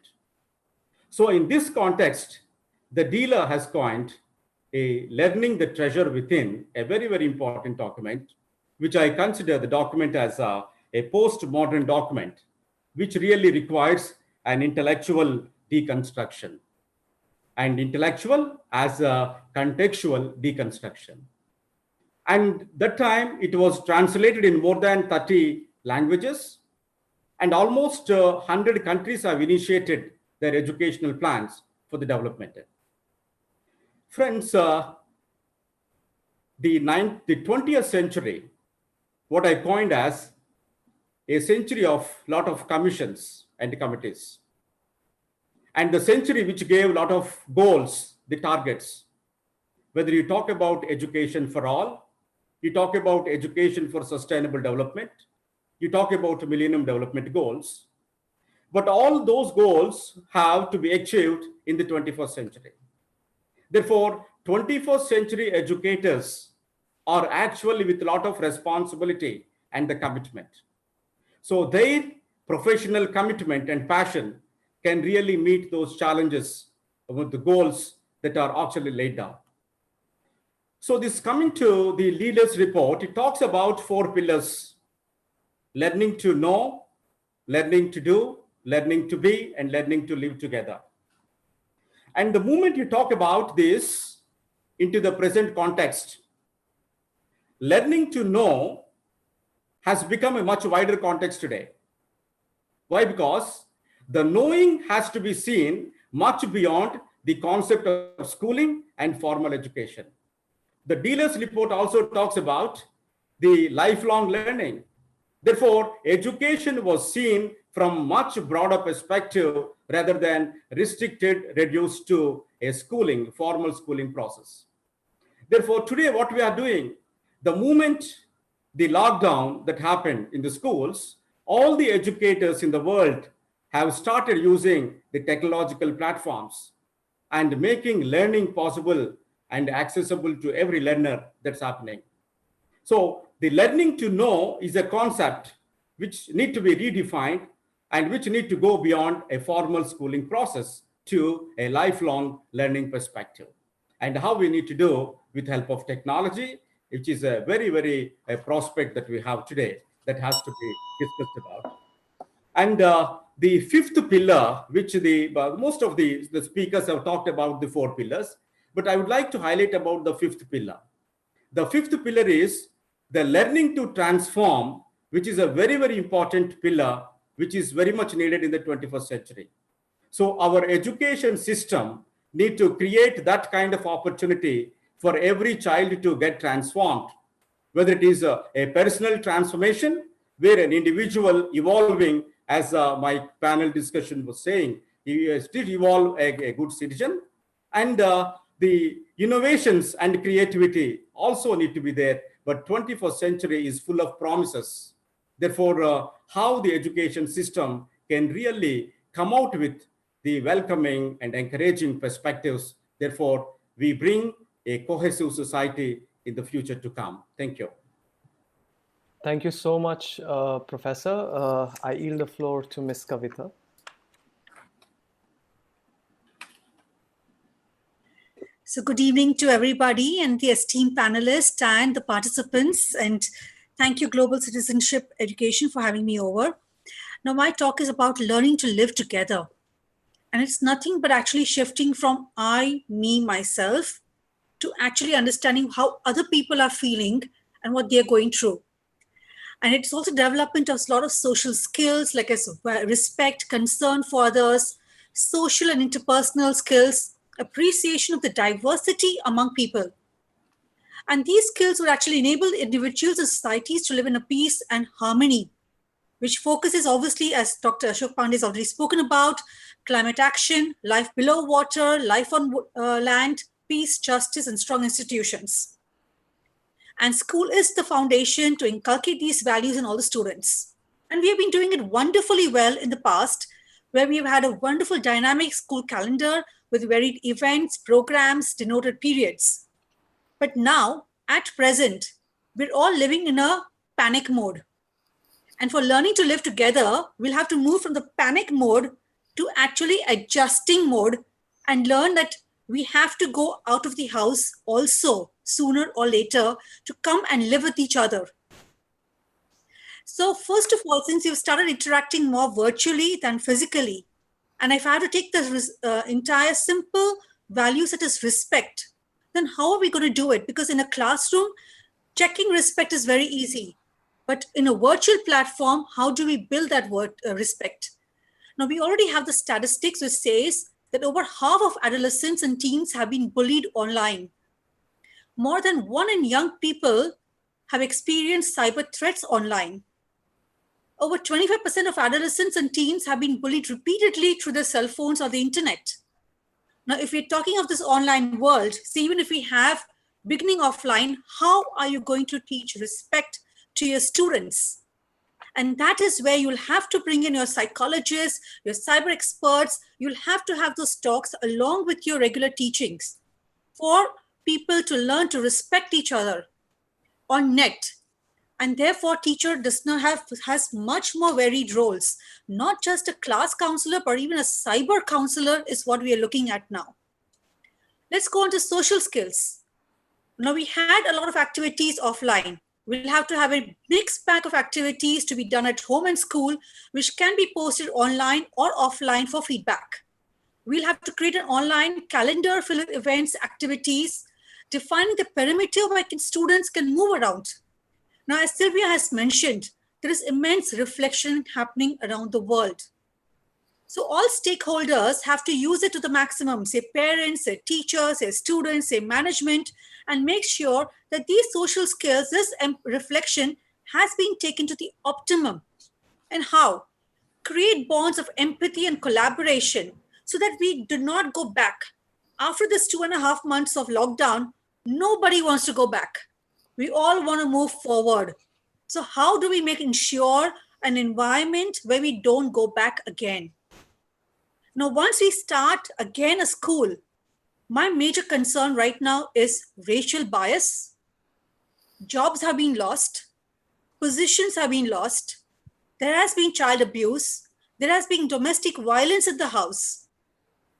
So in this context, the dealer has coined a learning the treasure within, a very, very important document, which I consider the document as a post-modern document, which really requires an intellectual deconstruction. And intellectual as a contextual deconstruction. And that time it was translated in more than 30 languages, and almost 100 countries have initiated their educational plans for the development. Friends, the 20th century, what I coined as a century of lot of commissions and committees. And the century which gave a lot of goals, the targets, whether you talk about education for all, you talk about education for sustainable development, you talk about Millennium Development Goals, but all those goals have to be achieved in the 21st century. Therefore, 21st century educators are actually with a lot of responsibility and the commitment. So their professional commitment and passion can really meet those challenges with the goals that are actually laid down. So this coming to the leaders report, it talks about 4 pillars: learning to know, learning to do, learning to be, and learning to live together. And the moment you talk about this into the present context, learning to know has become a much wider context today. Why? Because the knowing has to be seen much beyond the concept of schooling and formal education. The dealers report also talks about the lifelong learning. Therefore, education was seen from much broader perspective rather than restricted, reduced to a schooling, formal schooling process. Therefore, today what we are doing, the moment the lockdown that happened in the schools, all the educators in the world have started using the technological platforms and making learning possible and accessible to every learner that's happening. So the learning to know is a concept which need to be redefined and which need to go beyond a formal schooling process to a lifelong learning perspective. And how we need to do with help of technology, which is a very a prospect that we have today that has to be discussed about. And the 5th pillar, which most of the speakers have talked about the 4 pillars, but I would like to highlight about the 5th pillar. The 5th pillar is the learning to transform, which is a very important pillar, which is very much needed in the 21st century. So our education system need to create that kind of opportunity for every child to get transformed, whether it is a personal transformation, where an individual evolving, as my panel discussion was saying, he still evolve a good citizen, and the innovations and creativity also need to be there. But 21st century is full of promises. Therefore, how the education system can really come out with the welcoming and encouraging perspectives. Therefore, we bring a cohesive society in the future to come. Thank you. Thank you so much, Professor. I yield the floor to Ms. Kavita. So good evening to everybody and the esteemed panelists and the participants. And thank you, Global Citizenship Education, for having me over. Now, my talk is about learning to live together. And it's nothing but actually shifting from I, me, myself, to actually understanding how other people are feeling and what they're going through. And it's also development of a lot of social skills, like respect, concern for others, social and interpersonal skills, appreciation of the diversity among people. And these skills would actually enable individuals and societies to live in a peace and harmony, which focuses obviously, as Dr. Ashok Pandey has already spoken about, climate action, life below water, life on land, peace, justice, and strong institutions. And school is the foundation to inculcate these values in all the students. And we have been doing it wonderfully well in the past, where we've had a wonderful dynamic school calendar with varied events, programs, denoted periods. But now, at present, we're all living in a panic mode. And for learning to live together, we'll have to move from the panic mode to actually adjusting mode and learn that we have to go out of the house also sooner or later to come and live with each other. So first of all, since you've started interacting more virtually than physically, and if I have to take the entire simple value such as respect, then how are we going to do it? Because in a classroom, checking respect is very easy. But in a virtual platform, how do we build that respect? Now, we already have the statistics which says that over half of adolescents and teens have been bullied online. More than 1 in young people have experienced cyber threats online. Over 25% of adolescents and teens have been bullied repeatedly through their cell phones or the internet. Now, if we're talking of this online world, see, even if we have beginning offline, how are you going to teach respect to your students? And that is where you'll have to bring in your psychologists, your cyber experts. You'll have to have those talks along with your regular teachings for people to learn to respect each other on net. And therefore, teacher has much more varied roles. Not just a class counselor, but even a cyber counselor is what we are looking at now. Let's go on to social skills. Now, we had a lot of activities offline. We'll have to have a mixed bag of activities to be done at home and school, which can be posted online or offline for feedback. We'll have to create an online calendar full of events, activities, defining the perimeter where students can move around. Now, as Sylvia has mentioned, there is immense reflection happening around the world. So all stakeholders have to use it to the maximum, say parents, say teachers, say students, say management, and make sure that these social skills, this reflection has been taken to the optimum. And how? Create bonds of empathy and collaboration so that we do not go back. After this 2.5 months of lockdown, nobody wants to go back. We all want to move forward. So how do we ensure an environment where we don't go back again? Now, once we start again a school, my major concern right now is racial bias. Jobs have been lost. Positions have been lost. There has been child abuse. There has been domestic violence in the house.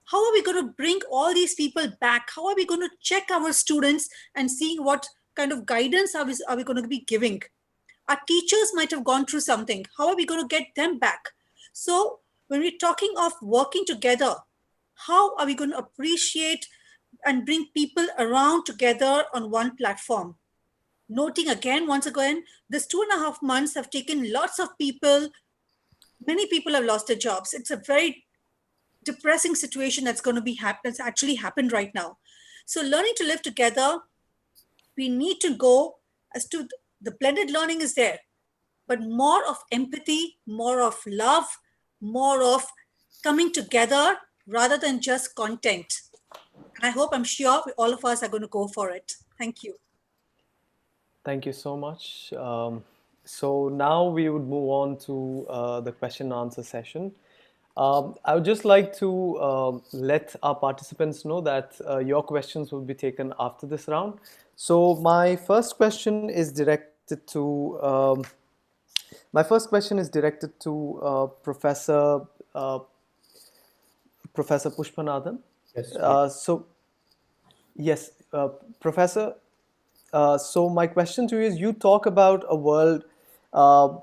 How are we going to bring all these people back? How are we going to check our students and see what kind of guidance are we going to be giving? Our teachers might have gone through something. How are we going to get them back? So when we're talking of working together, how are we going to appreciate and bring people around together on one platform? Noting once again, this 2.5 months have taken lots of people. Many people have lost their jobs. It's a very depressing situation that's going to be that's actually happened right now. So learning to live together, we need to go as to the blended learning is there, but more of empathy, more of love, more of coming together rather than just content. And I'm sure all of us are going to go for it. Thank you. Thank you so much. So now we would move on to the question and answer session. I would just like to let our participants know that your questions will be taken after this round. So my first question is directed to Professor Pushpanadham. Yes. Professor. So my question to you is: you talk about a world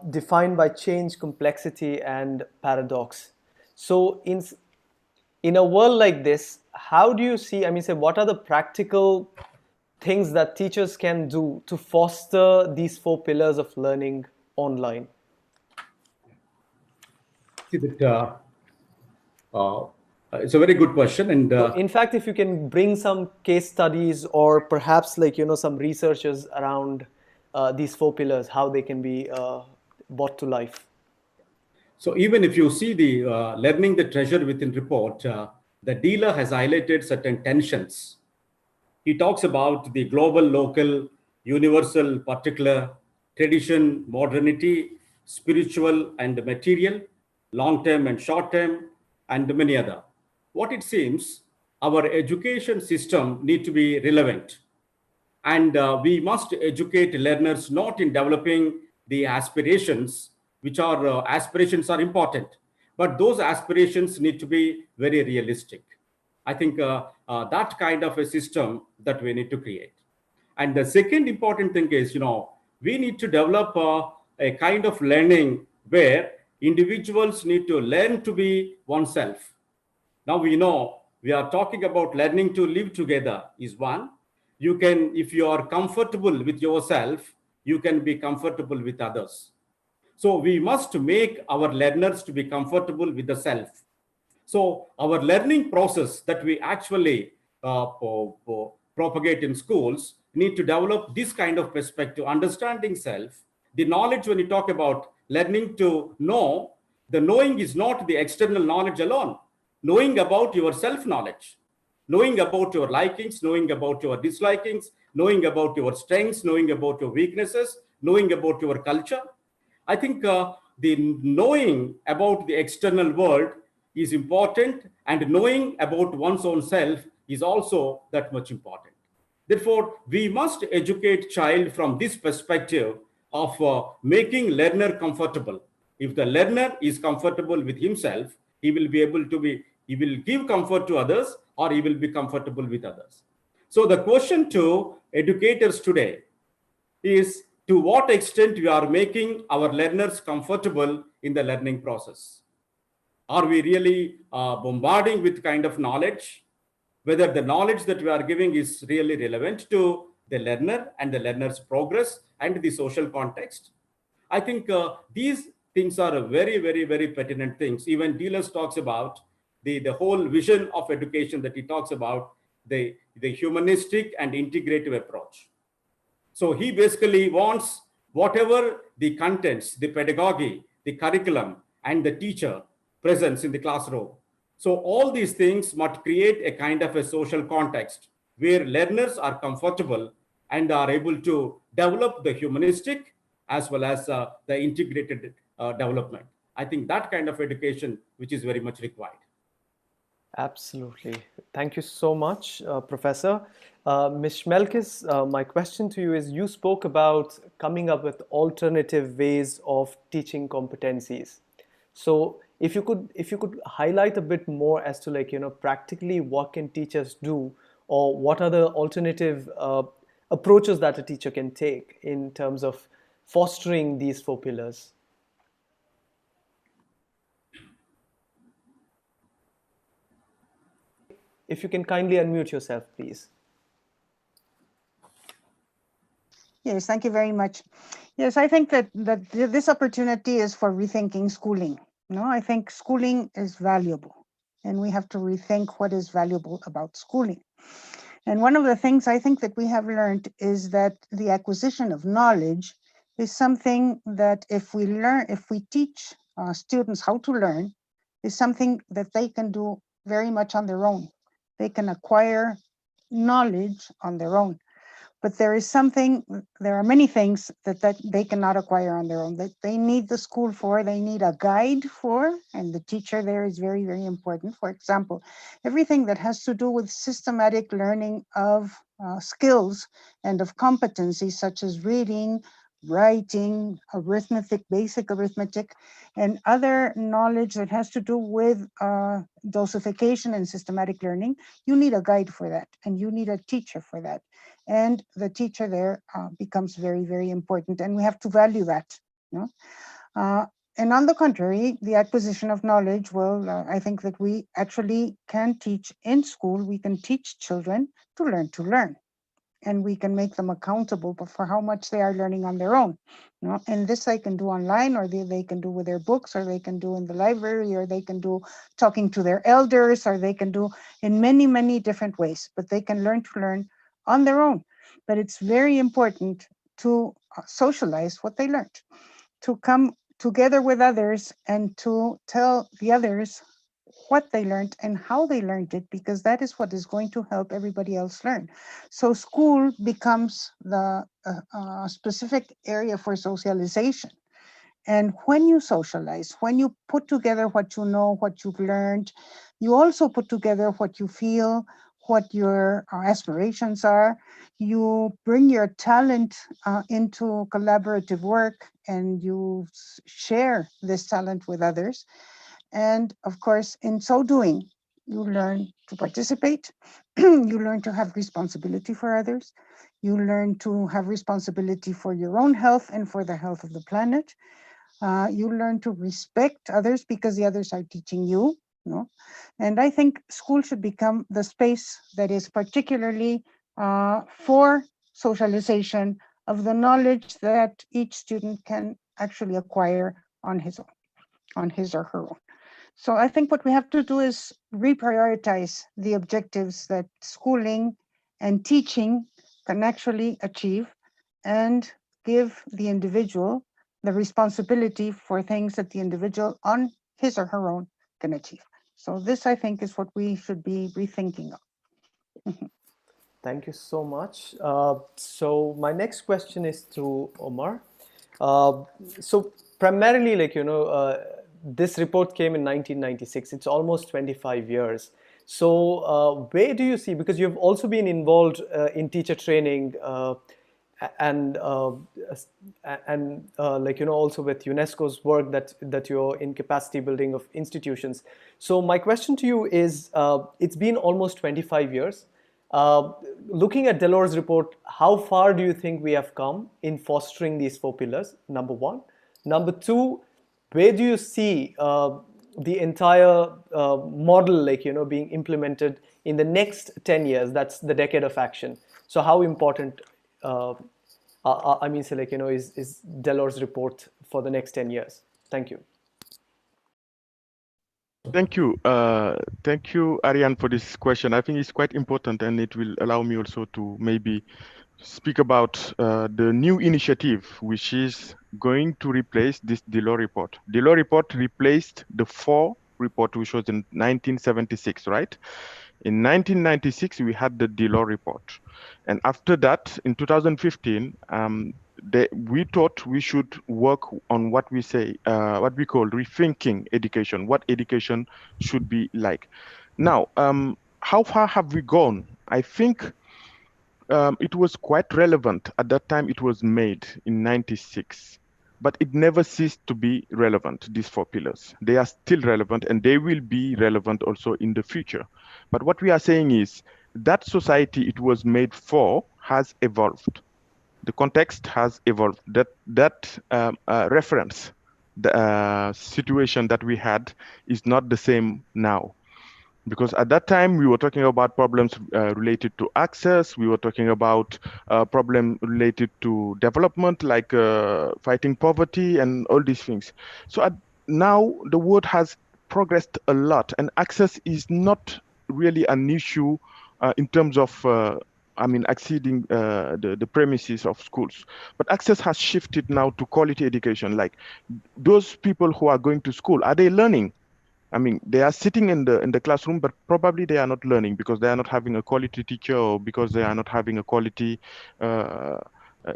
defined by change, complexity, and paradox. So in a world like this, how do you see? What are the practical things that teachers can do to foster these 4 pillars of learning online? See that it's a very good question, and so in fact, if you can bring some case studies or perhaps some researchers around these 4 pillars, how they can be brought to life. So even if you see the Learning the Treasure Within report, the dealer has highlighted certain tensions. He talks about the global, local, universal, particular, tradition, modernity, spiritual and material, long-term and short-term, and many other. What it seems, our education system need to be relevant. And we must educate learners not in developing the aspirations, which are aspirations are important, but those aspirations need to be very realistic. I think that kind of a system that we need to create. And the second important thing is, we need to develop a kind of learning where individuals need to learn to be oneself. Now we know we are talking about learning to live together is one. You can, if you are comfortable with yourself, you can be comfortable with others. So we must make our learners to be comfortable with the self. So our learning process that we actually propagate in schools need to develop this kind of perspective, understanding self. The knowledge, when you talk about learning to know, the knowing is not the external knowledge alone. Knowing about your self-knowledge. knowing about your likings, knowing about your dislikings, knowing about your strengths, knowing about your weaknesses, knowing about your culture. I think the knowing about the external world is important, and knowing about one's own self is also that much important. Therefore, we must educate child from this perspective of making learner comfortable. If the learner is comfortable with himself, he will be able to be, he will give comfort to others, or he will be comfortable with others. So the question to educators today is, to what extent we are making our learners comfortable in the learning process? Are we really bombarding with kind of knowledge? Whether the knowledge that we are giving is really relevant to the learner and the learner's progress and the social context. I think these things are very, very, very pertinent things. Even Deleuze talks about the whole vision of education, that he talks about the humanistic and integrative approach. So he basically wants whatever the contents, the pedagogy, the curriculum, and the teacher presence in the classroom. So all these things must create a kind of a social context where learners are comfortable and are able to develop the humanistic as well as the integrated development. I think that kind of education, which is very much required. Absolutely. Thank you so much, Professor. Ms. Schmelkes, my question to you is, you spoke about coming up with alternative ways of teaching competencies. So if you could highlight a bit more as to, like, practically what can teachers do, or what are the alternative approaches that a teacher can take in terms of fostering these 4 pillars? If you can kindly unmute yourself, please. Yes, thank you very much. Yes, I think that this opportunity is for rethinking schooling. No, I think schooling is valuable, and we have to rethink what is valuable about schooling. And one of the things I think that we have learned is that the acquisition of knowledge is something that if we teach students how to learn, is something that they can do very much on their own. They can acquire knowledge on their own. But there are many things that they cannot acquire on their own, that they need the school for, they need a guide for, and the teacher there is very, very important. For example, everything that has to do with systematic learning of skills and of competencies such as reading, writing, arithmetic, basic arithmetic, and other knowledge that has to do with dosification and systematic learning, you need a guide for that, and you need a teacher for that. And the teacher there becomes very, very important, and we have to value that. And on the contrary, the acquisition of knowledge, well, I think that we actually can teach in school, we can teach children to learn. And we can make them accountable for how much they are learning on their own. And this they can do online, or they can do with their books, or they can do in the library, or they can do talking to their elders, or they can do in many, many different ways, but they can learn to learn on their own. But it's very important to socialize what they learned, to come together with others and to tell the others what they learned and how they learned it, because that is what is going to help everybody else learn. So school becomes the specific area for socialization. And when you socialize, when you put together what you know, what you've learned, you also put together what you feel, what your aspirations are. You bring your talent into collaborative work, and you share this talent with others. And of course, in so doing, you learn to participate, you learn to have responsibility for others, you learn to have responsibility for your own health and for the health of the planet. You learn to respect others because the others are teaching you. And I think school should become the space that is particularly for socialization of the knowledge that each student can actually acquire on his or her own. So I think what we have to do is reprioritize the objectives that schooling and teaching can actually achieve, and give the individual the responsibility for things that the individual on his or her own can achieve. So this, I think, is what we should be rethinking of. Thank you so much. So my next question is to Omar. So primarily, this report came in 1996. It's almost 25 years. So where do you see, because you've also been involved in teacher training and also with UNESCO's work that you're in capacity building of institutions. So my question to you is, it's been almost 25 years. Looking at Delors' report, how far do you think we have come in fostering these 4 pillars? Number one. Number two, where do you see the entire model being implemented in the next 10 years? That's the decade of action. So how important is Delors' report for the next 10 years? Thank you. Thank you, Aaryan, for this question. I think it's quite important, and it will allow me also to maybe speak about the new initiative, which is going to replace this Delors report. Delors report replaced the 4 report, which was in 1976, right? In 1996, we had the Delors report. And after that, in 2015, we thought we should work on what we call rethinking education, what education should be like. Now, how far have we gone? I think it was quite relevant. At that time, it was made in 96. But it never ceased to be relevant, these 4 pillars. They are still relevant, and they will be relevant also in the future. But what we are saying is that society it was made for has evolved. The context has evolved. That reference, the situation that we had is not the same now. Because at that time, we were talking about problems related to access. We were talking about problems related to development, like fighting poverty and all these things. So now the world has progressed a lot, and access is not really an issue in terms of exceeding the premises of schools. But access has shifted now to quality education. Like those people who are going to school, are they learning? I mean, they are sitting in the classroom, but probably they are not learning because they are not having a quality teacher, or because they are not having a quality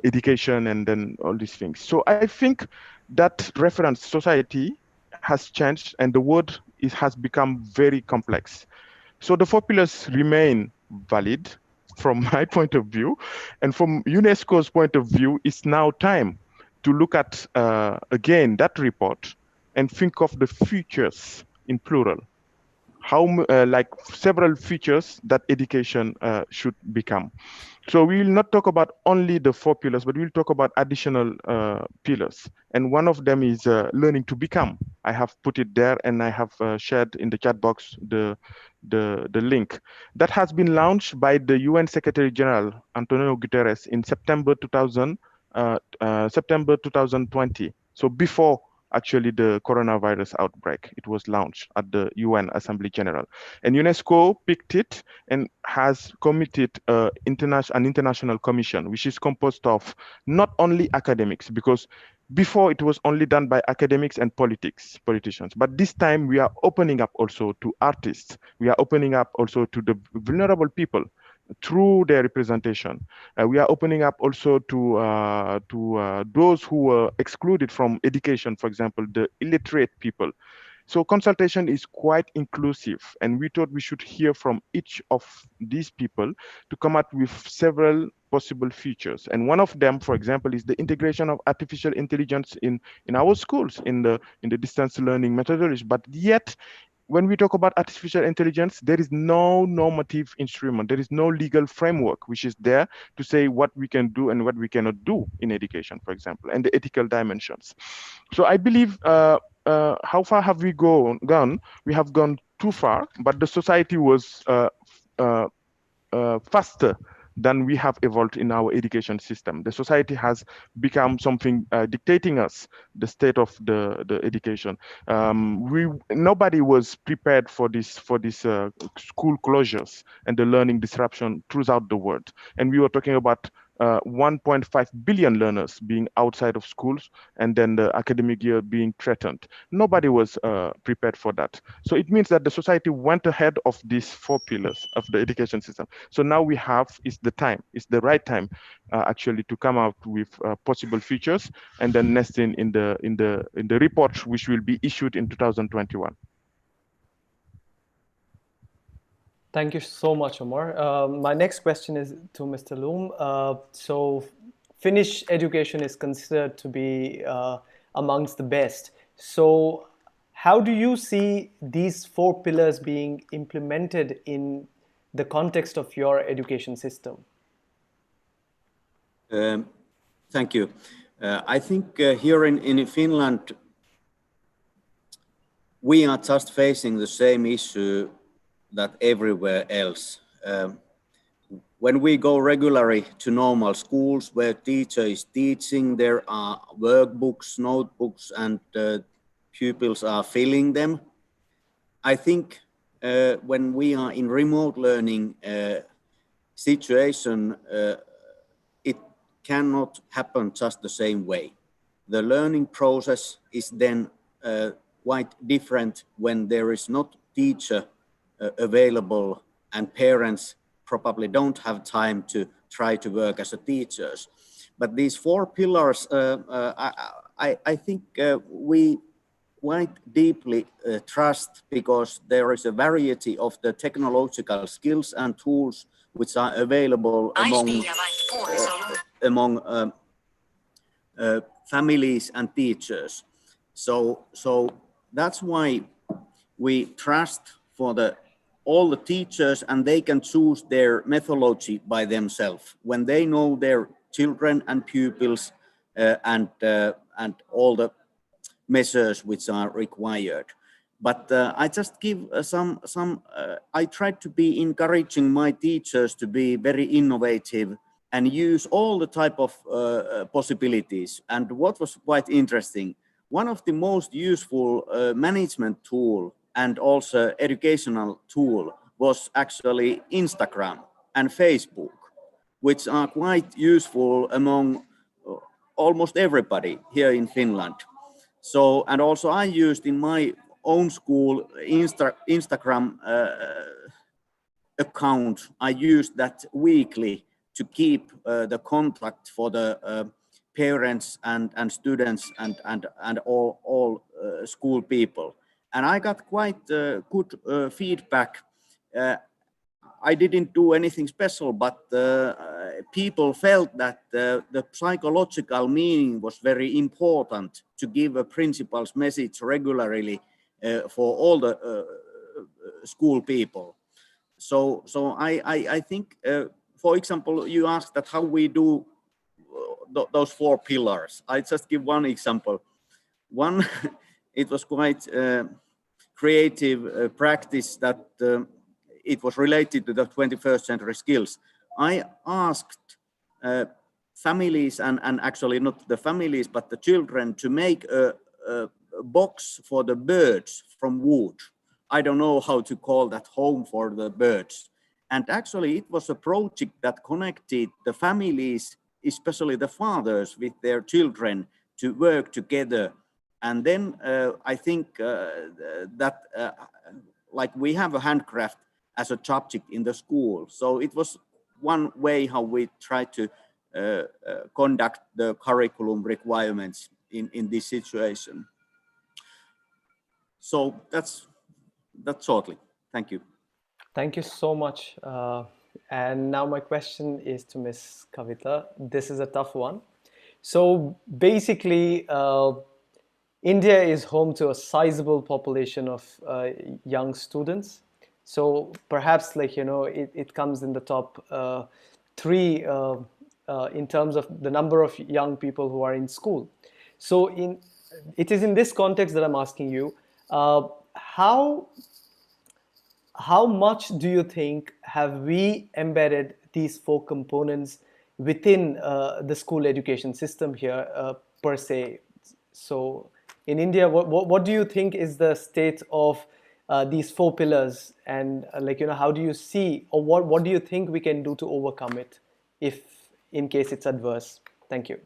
education, and then all these things. So I think that reference society has changed, and the world has become very complex. So the 4 pillars remain valid from my point of view, and from UNESCO's point of view, it's now time to look at again that report and think of the futures in plural, how like several features that education should become. So we will not talk about only the 4 pillars, but we'll talk about additional pillars. And one of them is learning to become. I have put it there, and I have shared in the chat box the link. That has been launched by the UN Secretary General, Antonio Guterres, in September 2020. So before actually the coronavirus outbreak, it was launched at the UN Assembly General. And UNESCO picked it and has committed an international commission, which is composed of not only academics, because before it was only done by academics and politicians. But this time we are opening up also to artists. We are opening up also to the vulnerable people through their representation. We are opening up also to those who were excluded from education, for example, the illiterate people. So consultation is quite inclusive, and we thought we should hear from each of these people to come up with several possible features. And one of them, for example, is the integration of artificial intelligence in our schools, in the distance learning methodology. But yet, when we talk about artificial intelligence, there is no normative instrument. There is no legal framework which is there to say what we can do and what we cannot do in education, for example, and the ethical dimensions. So I believe, how far have we gone? We have gone too far, but the society was faster than we have evolved in our education system. The society has become something dictating us the state of the education. Nobody was prepared for this school closures and the learning disruption throughout the world. And we were talking about 1.5 billion learners being outside of schools and then the academic year being threatened. Nobody was prepared for that. So it means that the society went ahead of these 4 pillars of the education system. So now we have is the right time actually to come out with possible features and then nesting in the report which will be issued in 2021. Thank you so much, Omar. My next question is to Mr. Loom. So Finnish education is considered to be amongst the best. So how do you see these 4 pillars being implemented in the context of your education system? Thank you. I think here in Finland, we are just facing the same issue that everywhere else. When we go regularly to normal schools where teacher is teaching, there are workbooks, notebooks, and pupils are filling them. I think when we are in remote learning situation, it cannot happen just the same way. The learning process is then quite different when there is not teacher available and parents probably don't have time to try to work as a teachers. But these 4 pillars, I think we quite deeply trust, because there is a variety of the technological skills and tools which are available among families and teachers. So that's why we trust for all the teachers, and they can choose their methodology by themselves when they know their children and pupils and all the measures which are required. But I just give I try to be encouraging my teachers to be very innovative and use all the type of possibilities. And what was quite interesting, one of the most useful management tool and also educational tool was actually Instagram and Facebook, which are quite useful among almost everybody here in Finland. So, and also I used in my own school Instagram account. I used that weekly to keep the contact for the parents and students and all school people. And I got quite good feedback. I didn't do anything special, but people felt that the psychological meaning was very important to give a principal's message regularly for all the school people. So I think, for example, you asked that how we do those 4 pillars. I just give one example. One, it was quite creative practice that it was related to the 21st century skills. I asked families and actually not the families, but the children to make a box for the birds from wood. I don't know how to call that home for the birds. And actually it was a project that connected the families, especially the fathers, with their children to work together. And then I think that like we have a handcraft as a subject in the school. So it was one way how we try to conduct the curriculum requirements in this situation. So that's shortly. Thank you. Thank you so much. And now my question is to Ms. Kavita. This is a tough one. So basically, India is home to a sizable population of young students. So perhaps, like, you know, it comes in the top 3 in terms of the number of young people who are in school. So it is in this context that I'm asking you, how much do you think have we embedded these 4 components within the school education system here per se? So in India, what do you think is the state of these 4 pillars, and like, you know, how do you see, or what do you think we can do to overcome it, if in case it's adverse? Thank you.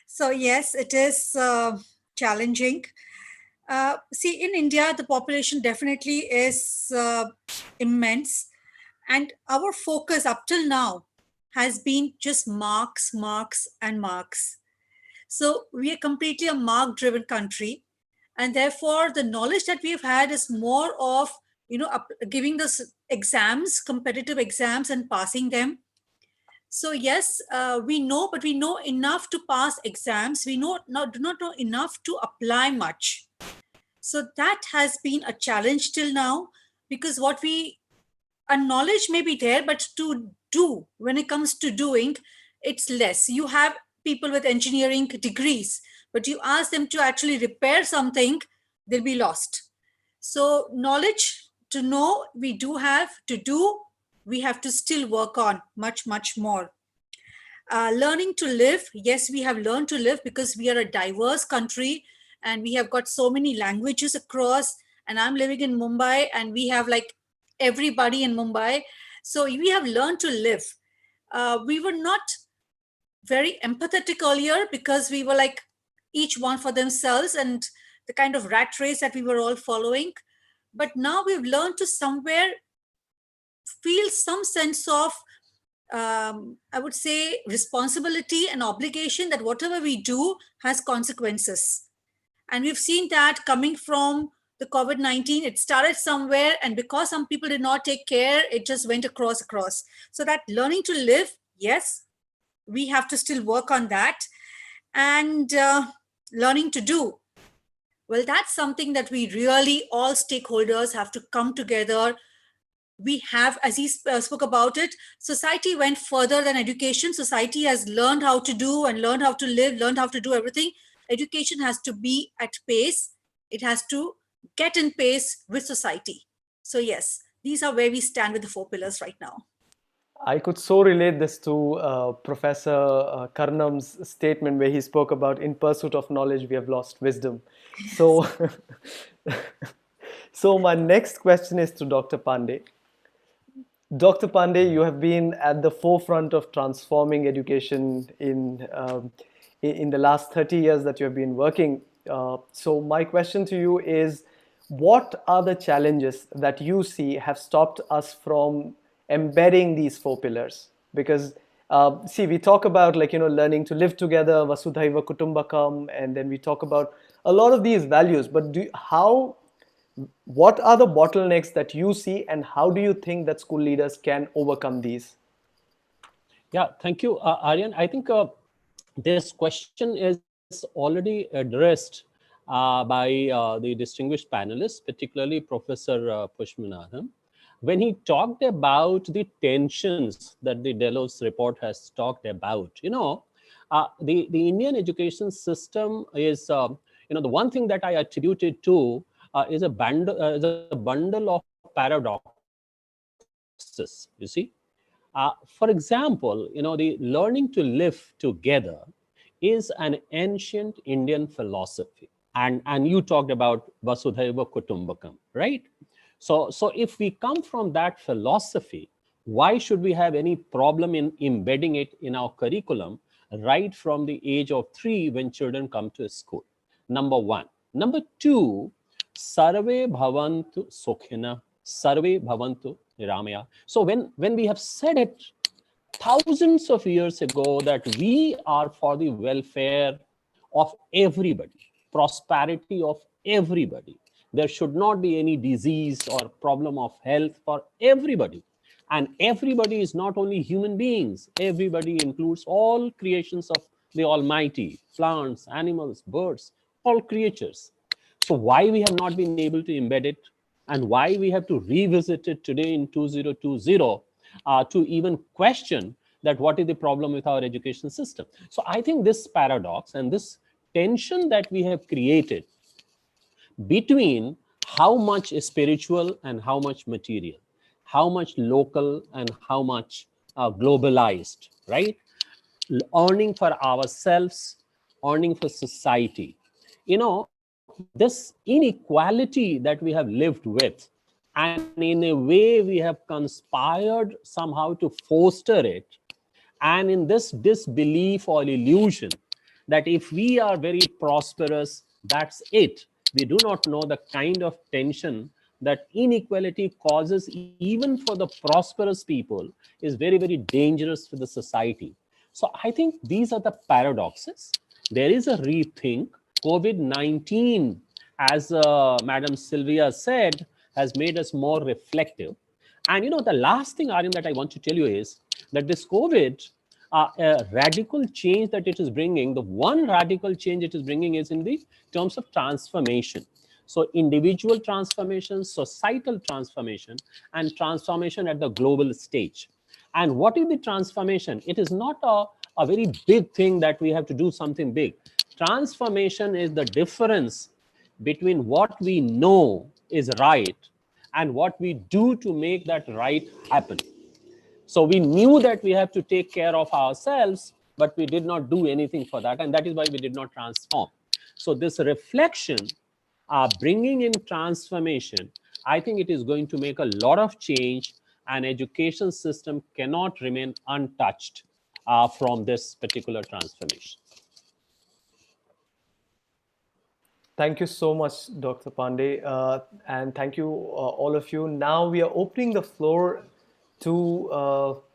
So yes, it is challenging. See, in India, the population definitely is immense. And our focus up till now has been just marks, marks, and marks. So we are completely a mark-driven country. And therefore, the knowledge that we've had is more of, giving those exams, competitive exams, and passing them. So yes, we know, but we know enough to pass exams. We do not know enough to apply much. So that has been a challenge till now, because a knowledge may be there, but to do, when it comes to doing, it's less. You have people with engineering degrees, but you ask them to actually repair something, they'll be lost. So knowledge to know we do have, to do, we have to still work on much, much more. Learning to live, yes, we have learned to live because we are a diverse country and we have got so many languages across. And I'm living in Mumbai and we have like everybody in Mumbai. So we have learned to live. We were not very empathetic earlier because we were like each one for themselves and the kind of rat race that we were all following. But now we've learned to somewhere feel some sense of, I would say, responsibility and obligation that whatever we do has consequences. And we've seen that coming from the COVID-19. It started somewhere, and because some people did not take care, it just went across. So that learning to live, yes, we have to still work on that. And learning to do, well, that's something that we really, all stakeholders have to come together. We have, as he spoke about it, society went further than education. Society has learned how to do and learned how to live, learned how to do everything. Education has to be at pace. It has to get in pace with society. So yes, these are where we stand with the 4 pillars right now. I could so relate this to Professor Karanam's statement where he spoke about, in pursuit of knowledge, we have lost wisdom. So, so my next question is to Dr. Pandey. Dr. Pandey, you have been at the forefront of transforming education in the last 30 years that you have been working. So my question to you is, what are the challenges that you see have stopped us from embedding these 4 pillars? Because see, we talk about learning to live together, Vasudhaiva Kutumbakam, and then we talk about a lot of these values. But what are the bottlenecks that you see, and how do you think that school leaders can overcome these? Yeah, thank you, Aaryan. I think this question is already addressed by the distinguished panelists, particularly Professor Pushpanadham, when he talked about the tensions that the Delos report has talked about. The Indian education system is, the one thing that I attributed to is a bundle of paradoxes, you see. For example, the learning to live together is an ancient Indian philosophy. And you talked about Vasudhaiva Kutumbakam, right? So if we come from that philosophy, why should we have any problem in embedding it in our curriculum right from the age of 3 when children come to school? Number one. Number two, Sarve Bhavantu Sukhina, Sarve Bhavantu Niramaya. So when we have said it thousands of years ago that we are for the welfare of everybody, prosperity of everybody, there should not be any disease or problem of health for everybody. And everybody is not only human beings. Everybody includes all creations of the Almighty, plants, animals, birds, all creatures. So why we have not been able to embed it, and why we have to revisit it today in 2020 to even question that what is the problem with our education system. So I think this paradox and this tension that we have created between how much is spiritual and how much material, how much local and how much globalized, right? Earning for ourselves, earning for society. This inequality that we have lived with, and in a way we have conspired somehow to foster it, And in this disbelief or illusion that if we are very prosperous, that's it. We do not know the kind of tension that inequality causes even for the prosperous people is very, very dangerous for the society. So I think these are the paradoxes. There is a rethink. COVID-19, as Madam Sylvia said, has made us more reflective. And the last thing, Aaryan, that I want to tell you is that this COVID, a radical change that it is bringing, the one radical change it is bringing is in the terms of transformation. So individual transformation, societal transformation, and transformation at the global stage. And what is the transformation? It is not a very big thing that we have to do something big. Transformation is the difference between what we know is right and what we do to make that right happen. So we knew that we have to take care of ourselves, but we did not do anything for that. And that is why we did not transform. So this reflection, bringing in transformation, I think it is going to make a lot of change, and education system cannot remain untouched from this particular transformation. Thank you so much, Dr. Pandey, and thank you all of you. Now we are opening the floor to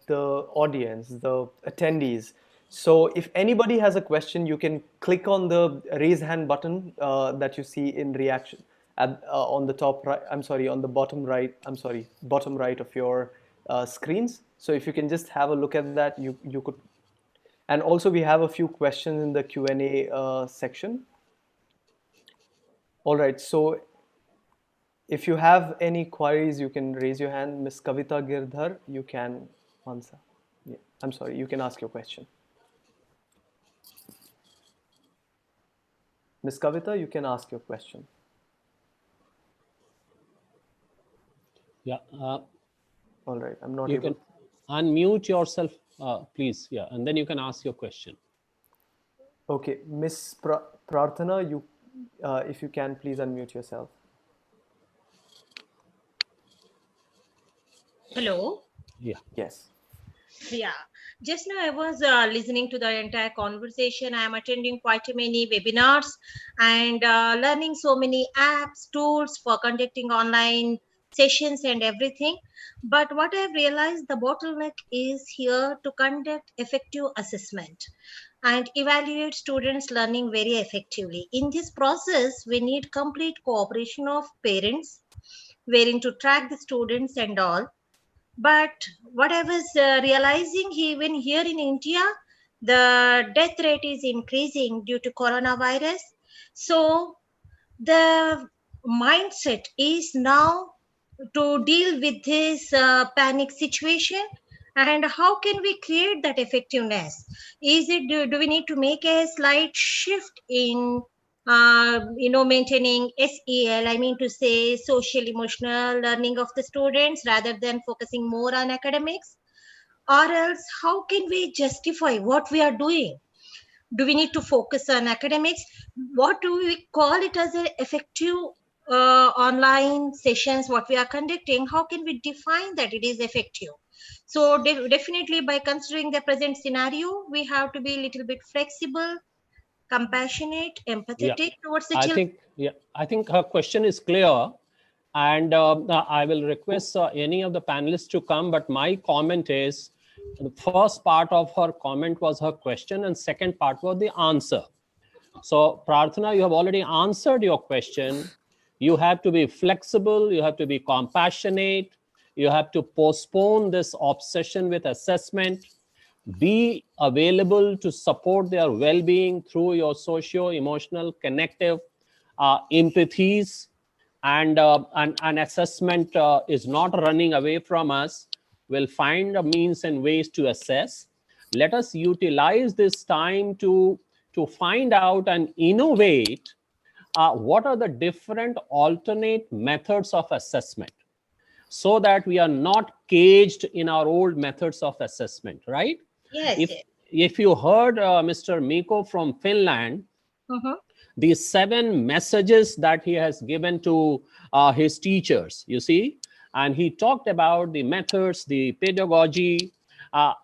the audience, the attendees. So if anybody has a question, you can click on the raise hand button that you see in reaction on the top right, on the bottom right, bottom right of your screens. So if you can just have a look at that, you could. And also we have a few questions in the Q&A section. All right, so if you have any queries, you can raise your hand. Ms. Kavita Girdhar, you can answer. Yeah, you can ask your question. Ms. Kavita, you can ask your question. Yeah. All right, I'm not you able. You can unmute yourself, please. Yeah, and then you can ask your question. Okay, Ms. Prarthana, you, if you can, please unmute yourself. Hello. Yeah. Yes. Yeah. Just now I was listening to the entire conversation. I am attending quite many webinars and learning so many apps, tools for conducting online sessions and everything. But what I have realized, the bottleneck is here to conduct effective assessment and evaluate students' learning very effectively. In this process, we need complete cooperation of parents, wherein to track the students and all. But what I was realizing even here in India, the death rate is increasing due to coronavirus. So the mindset is now to deal with this panic situation. And how can we create that effectiveness? Is it do we need to make a slight shift in maintaining SEL, I mean to say social emotional learning of the students rather than focusing more on academics? Or else how can we justify what we are doing? Do we need to focus on academics? What do we call it as an effective online sessions, what we are conducting? How can we define that it is effective? So definitely by considering the present scenario, we have to be a little bit flexible, compassionate, empathetic towards the children. I think her question is clear, and I will request any of the panelists to come, but my comment is the first part of her comment was her question and second part was the answer. So Prarthana, you have already answered your question. You have to be flexible, you have to be compassionate, you have to postpone this obsession with assessment, be available to support their well-being through your socio-emotional connective empathies, and an assessment is not running away from us. We'll find a means and ways to assess. Let us utilize this time to find out and innovate what are the different alternate methods of assessment, so that we are not caged in our old methods of assessment, right? Yes. If you heard Mr. Mikko from Finland, these 7 messages that he has given to his teachers, you see, and he talked about the methods, the pedagogy,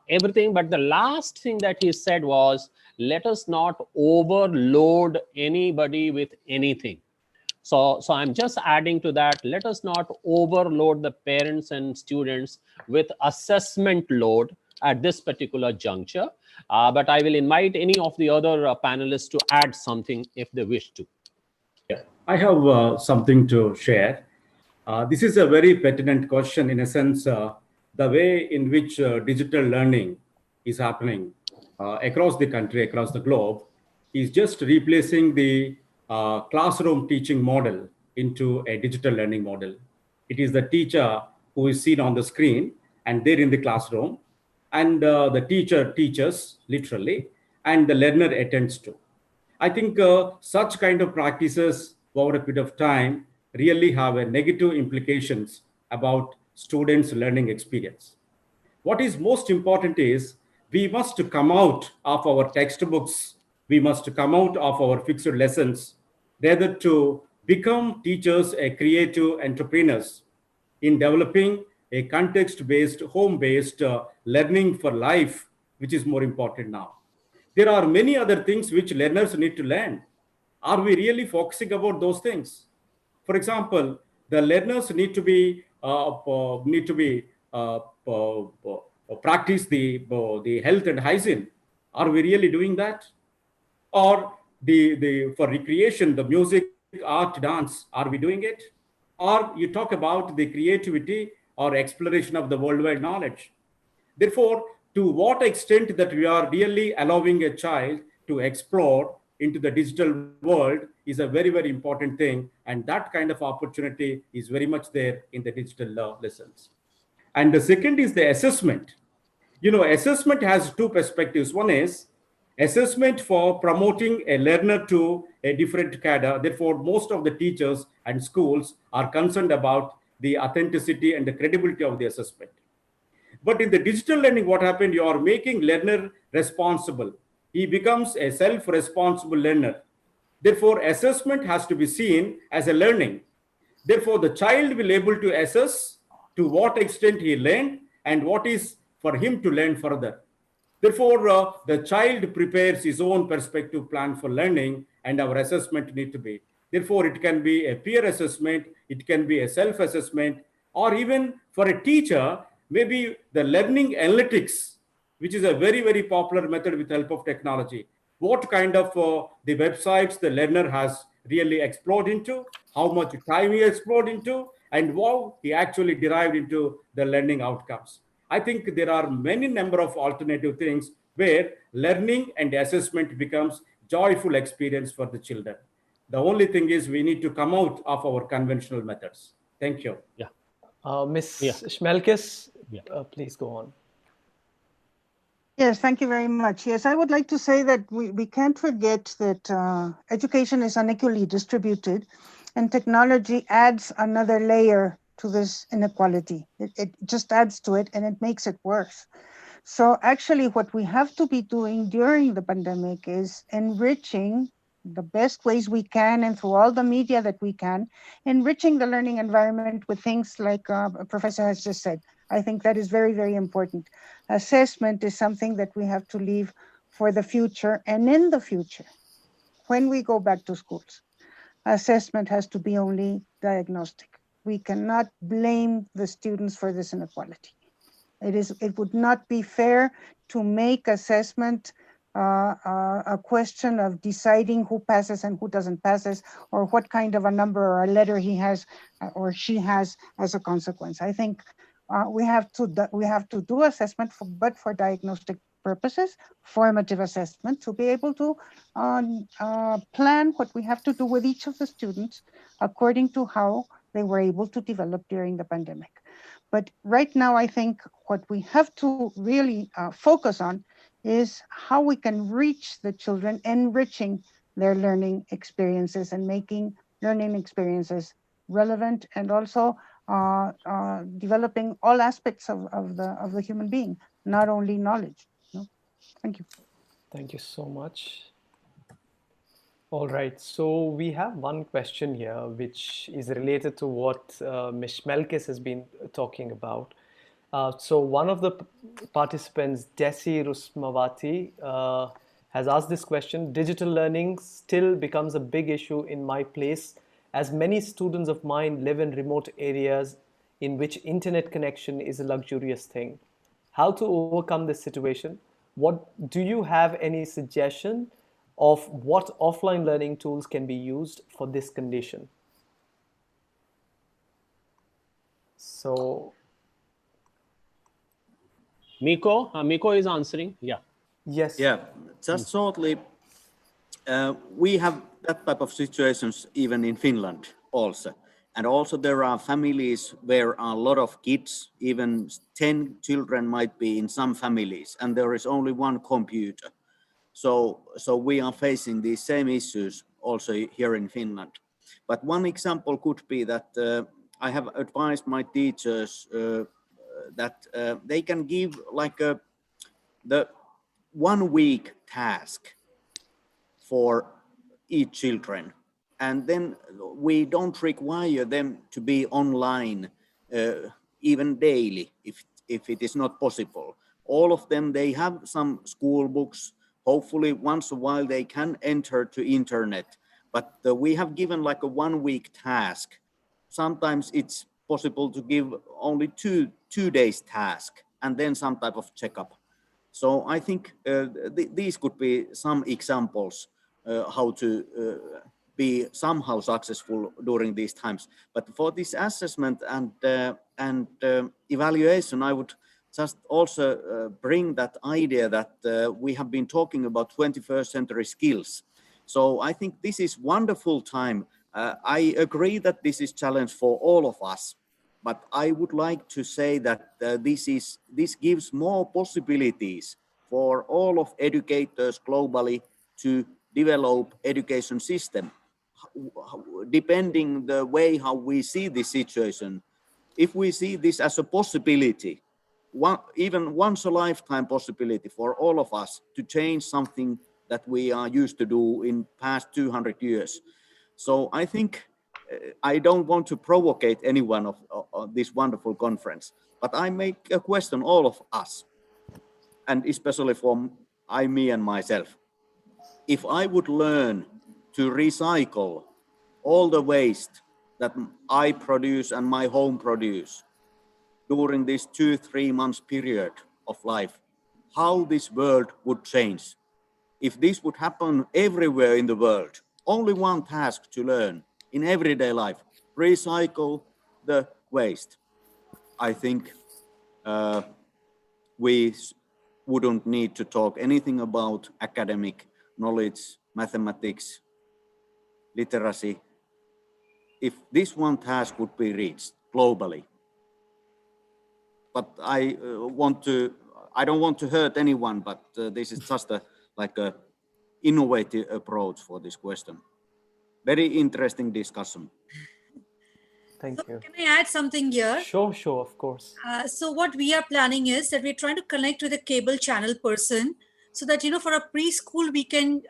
everything. But the last thing that he said was, let us not overload anybody with anything. So I'm just adding to that. Let us not overload the parents and students with assessment load at this particular juncture. But I will invite any of the other panelists to add something if they wish to. Yeah, I have something to share. This is a very pertinent question in a sense, the way in which digital learning is happening across the country, across the globe, is just replacing the classroom teaching model into a digital learning model. It is the teacher who is seen on the screen and they're in the classroom, and the teacher teaches literally, and the learner attends to. I think such kind of practices over a period of time really have a negative implications about students' learning experience. What is most important is we must come out of our textbooks, we must come out of our fixed lessons, rather to become teachers, a creative entrepreneurs in developing a context-based, home-based learning for life, which is more important now. There are many other things which learners need to learn. Are we really focusing about those things? For example, the learners practice the health and hygiene. Are we really doing that? Or the for recreation, the music, art, dance, are we doing it? Or you talk about the creativity or exploration of the worldwide knowledge. Therefore, to what extent that we are really allowing a child to explore into the digital world is a very, very important thing. And that kind of opportunity is very much there in the digital lessons. And the second is the assessment. Assessment has two perspectives. One is assessment for promoting a learner to a different cadre. Therefore, most of the teachers and schools are concerned about the authenticity and the credibility of the assessment. But in the digital learning, what happened? You are making learner responsible. He becomes a self-responsible learner. Therefore, assessment has to be seen as a learning. Therefore, the child will be able to assess to what extent he learned and what is for him to learn further. Therefore, the child prepares his own perspective plan for learning, and our assessment need to be. Therefore, it can be a peer assessment, it can be a self-assessment, or even for a teacher, maybe the learning analytics, which is a very, very popular method with the help of technology. What kind of the websites the learner has really explored into, how much time he explored into, and how he actually derived into the learning outcomes. I think there are many number of alternative things where learning and assessment becomes joyful experience for the children. The only thing is we need to come out of our conventional methods. Thank you. Yeah. Ms. Yeah. Schmelkes, Yeah. Please go on. Yes, thank you very much. Yes, I would like to say that we can't forget that education is unequally distributed, and technology adds another layer to this inequality. It just adds to it and it makes it worse. So actually what we have to be doing during the pandemic is enriching the best ways we can and through all the media that we can, enriching the learning environment with things like Professor has just said. I think that is very, very important. Assessment is something that we have to leave for the future, and in the future, when we go back to schools, assessment has to be only diagnostic. We cannot blame the students for this inequality. It would not be fair to make assessment a question of deciding who passes and who doesn't passes, or what kind of a number or a letter he has or she has as a consequence. I think we have to do assessment but for diagnostic purposes, formative assessment, to be able to plan what we have to do with each of the students according to how they were able to develop during the pandemic. But right now, I think what we have to really focus on is how we can reach the children, enriching their learning experiences and making learning experiences relevant, and also developing all aspects of the human being, not only knowledge. No? Thank you. Thank you so much. All right, so we have one question here which is related to what Ms. Schmelkes has been talking about. So one of the participants, Desi Rusmavati, has asked this question. Digital learning still becomes a big issue in my place, as many students of mine live in remote areas in which internet connection is a luxurious thing. How to overcome this situation? What do you have any suggestion of what offline learning tools can be used for this condition? So Mikko is answering. Yeah. yes. Yeah, just shortly, we have that type of situations even in Finland also. And also there are families where a lot of kids, even 10 children might be in some families, and there is only one computer. So we are facing these same issues also here in Finland. But one example could be that I have advised my teachers that they can give like the 1 week task for each children, and then we don't require them to be online even daily if it is not possible. All of them, they have some school books. Hopefully once a while they can enter to internet, but we have given like a 1 week task. Sometimes it's possible to give only two days task and then some type of checkup. So I think these could be some examples how to be somehow successful during these times. But for this assessment and evaluation, I would just also bring that idea that we have been talking about 21st century skills. So I think this is wonderful time. I agree that this is challenge for all of us, but I would like to say that this gives more possibilities for all of educators globally to develop education system, depending the way how we see this situation. If we see this as a possibility, even once a lifetime possibility for all of us to change something that we are used to do in past 200 years. So I think I don't want to provocate anyone of this wonderful conference, but I make a question all of us, and especially for me and myself. If I would learn to recycle all the waste that I produce and my home produce during this 2-3 months period of life, how this world would change. If this would happen everywhere in the world, only one task to learn in everyday life, recycle the waste. I think we wouldn't need to talk anything about academic knowledge, mathematics, literacy, if this one task would be reached globally. But I don't want to hurt anyone, but this is just like a innovative approach for this question. Very interesting discussion. Thank you. Can I add something here? Sure, of course. So what we are planning is that we're trying to connect with a cable channel person so that, for a preschool, we can,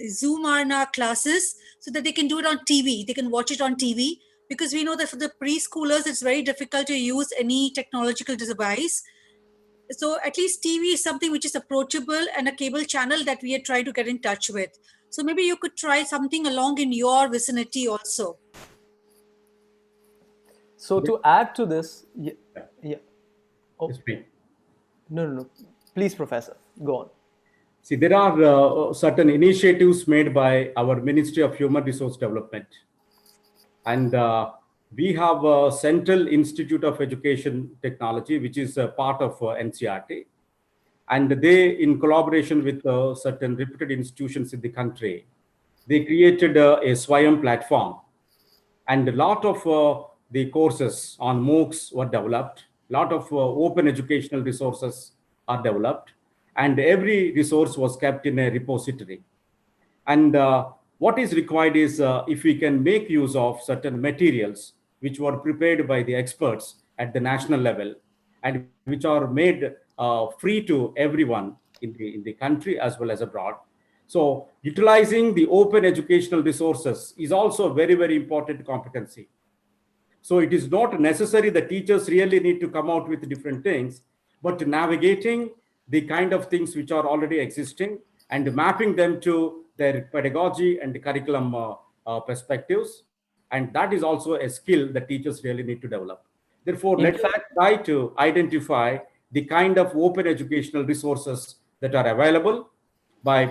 Zoom our classes so that they can do it on TV. They can watch it on TV, because we know that for the preschoolers, it's very difficult to use any technological device. So at least TV is something which is approachable, and a cable channel that we are trying to get in touch with. So maybe you could try something along in your vicinity also. So to add to this, yeah. Oh. No. Please, Professor, go on. See, there are certain initiatives made by our Ministry of Human Resource Development. And we have a Central Institute of Education Technology, which is a part of NCRT. And they, in collaboration with certain reputed institutions in the country, they created a Swayam platform. And a lot of the courses on MOOCs were developed. A lot of open educational resources are developed. And every resource was kept in a repository. And what is required is if we can make use of certain materials which were prepared by the experts at the national level and which are made free to everyone in the country as well as abroad. So utilizing the open educational resources is also a very, very important competency. So it is not necessary the teachers really need to come out with different things, but navigating the kind of things which are already existing and mapping them to their pedagogy and curriculum perspectives. And that is also a skill that teachers really need to develop. Therefore, In let us fact, try to identify the kind of open educational resources that are available by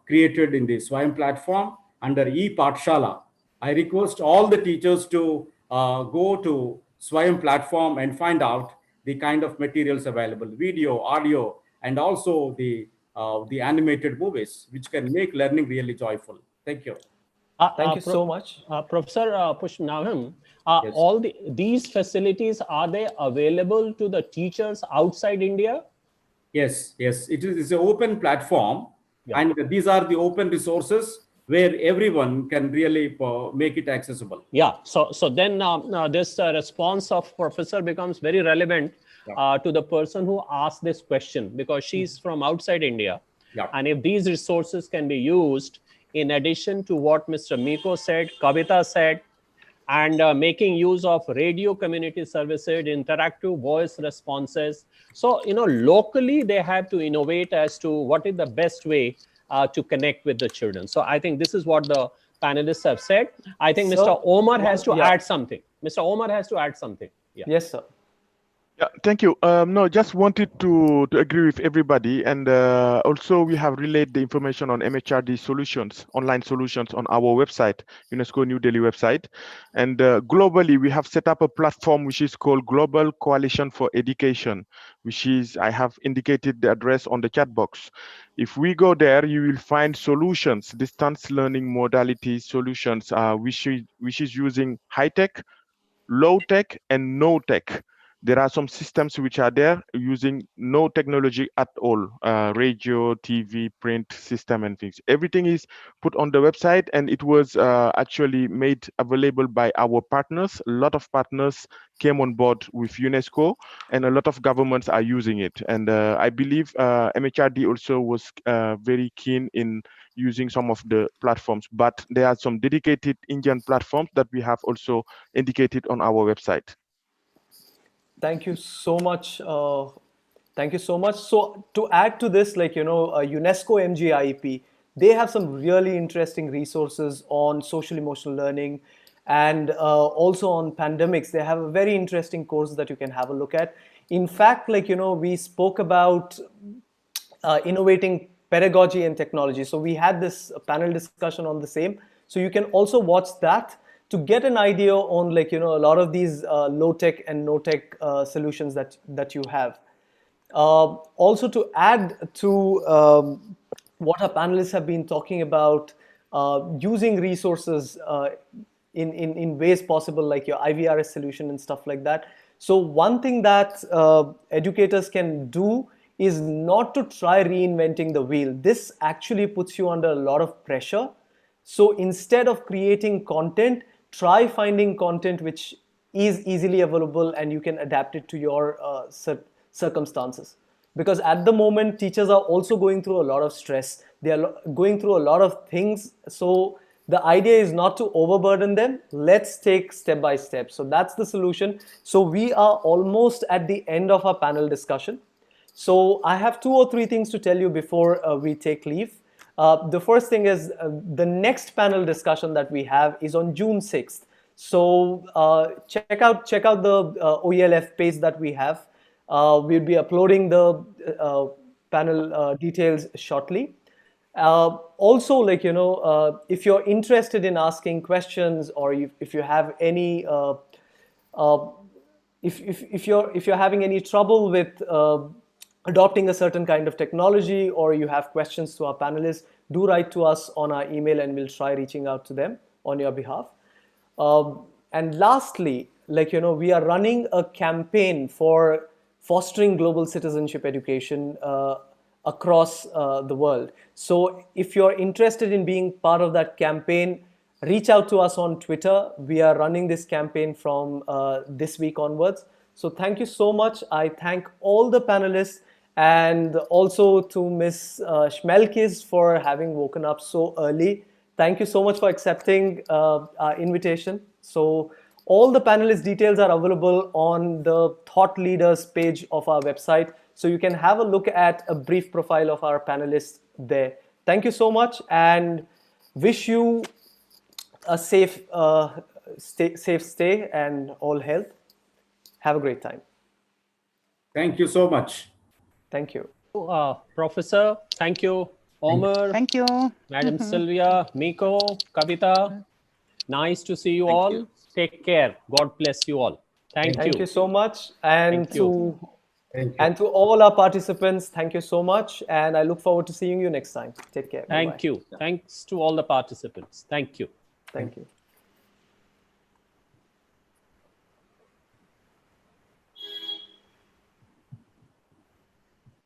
created in the Swayam platform under e-Pathshala. I request all the teachers to go to Swayam platform and find out the kind of materials available, video, audio, and also the animated movies, which can make learning really joyful. Thank you. Thank you so much. Professor Pushpanadham, Yes. all these facilities, are they available to the teachers outside India? Yes, yes. It's an open platform, Yeah. and these are the open resources where everyone can really make it accessible. Yeah. So then this response of professor becomes very relevant to the person who asked this question, because she's from outside India. Yeah. And if these resources can be used in addition to what Mr. Mikko said, Kavita said, and making use of radio community services, interactive voice responses. So, locally they have to innovate as to what is the best way to connect with the children. So I think this is what the panelists have said. I think Mr. Omar has to add something. Mr. Omar has to add something. Yeah. Yes, sir. Yeah, thank you. No, just wanted to agree with everybody. And also we have relayed the information on MHRD solutions, online solutions on our website, UNESCO New Delhi website. And globally, we have set up a platform which is called Global Coalition for Education, which is, I have indicated the address on the chat box. If we go there, you will find solutions, distance learning modality solutions, which is using high tech, low tech, and no tech. There are some systems which are there using no technology at all, radio, TV, print system and things. Everything is put on the website, and it was actually made available by our partners. A lot of partners came on board with UNESCO, and a lot of governments are using it. And I believe MHRD also was very keen in using some of the platforms, but there are some dedicated Indian platforms that we have also indicated on our website. Thank you so much. Thank you so much. So to add to this, UNESCO MGIEP, they have some really interesting resources on social emotional learning, and also on pandemics. They have a very interesting course that you can have a look at. In fact, we spoke about innovating pedagogy and technology. So we had this panel discussion on the same. So you can also watch that to get an idea on a lot of these low tech and no tech solutions that you have. Also to add to what our panelists have been talking about, using resources in ways possible, like your IVRS solution and stuff like that. So one thing that educators can do is not to try reinventing the wheel. This actually puts you under a lot of pressure. So instead of creating content, try finding content which is easily available and you can adapt it to your circumstances. Because at the moment, teachers are also going through a lot of stress. They are going through a lot of things. So the idea is not to overburden them. Let's take step by step. So that's the solution. So we are almost at the end of our panel discussion. So I have 2 or 3 things to tell you before we take leave. The first thing is the next panel discussion that we have is on June 6th. So check out the OELF page that we have. We'll be uploading the panel details shortly. Also, if you're interested in asking questions, or if you have any, if you're having any trouble with adopting a certain kind of technology, or you have questions to our panelists, do write to us on our email and we'll try reaching out to them on your behalf. And lastly, we are running a campaign for fostering global citizenship education across the world. So if you're interested in being part of that campaign, reach out to us on Twitter. We are running this campaign from this week onwards. So thank you so much. I thank all the panelists, and also to Ms. Schmelkes for having woken up so early. Thank you so much for accepting our invitation. So All the panelist details are available on the Thought Leaders page of our website. So you can have a look at a brief profile of our panelists there. Thank you so much and wish you a safe stay and all health. Have a great time. Thank you so much. Thank you. Professor, thank you. Omar, Thank you. Madam Sylvia, Mikko, Kavita. Nice to see you all. Take care. God bless you all. Thank you. Thank you so much. And Thank you. to all our participants, thank you so much. And I look forward to seeing you next time. Take care. Thank you. Thanks to all the participants. Thank you. Thank you.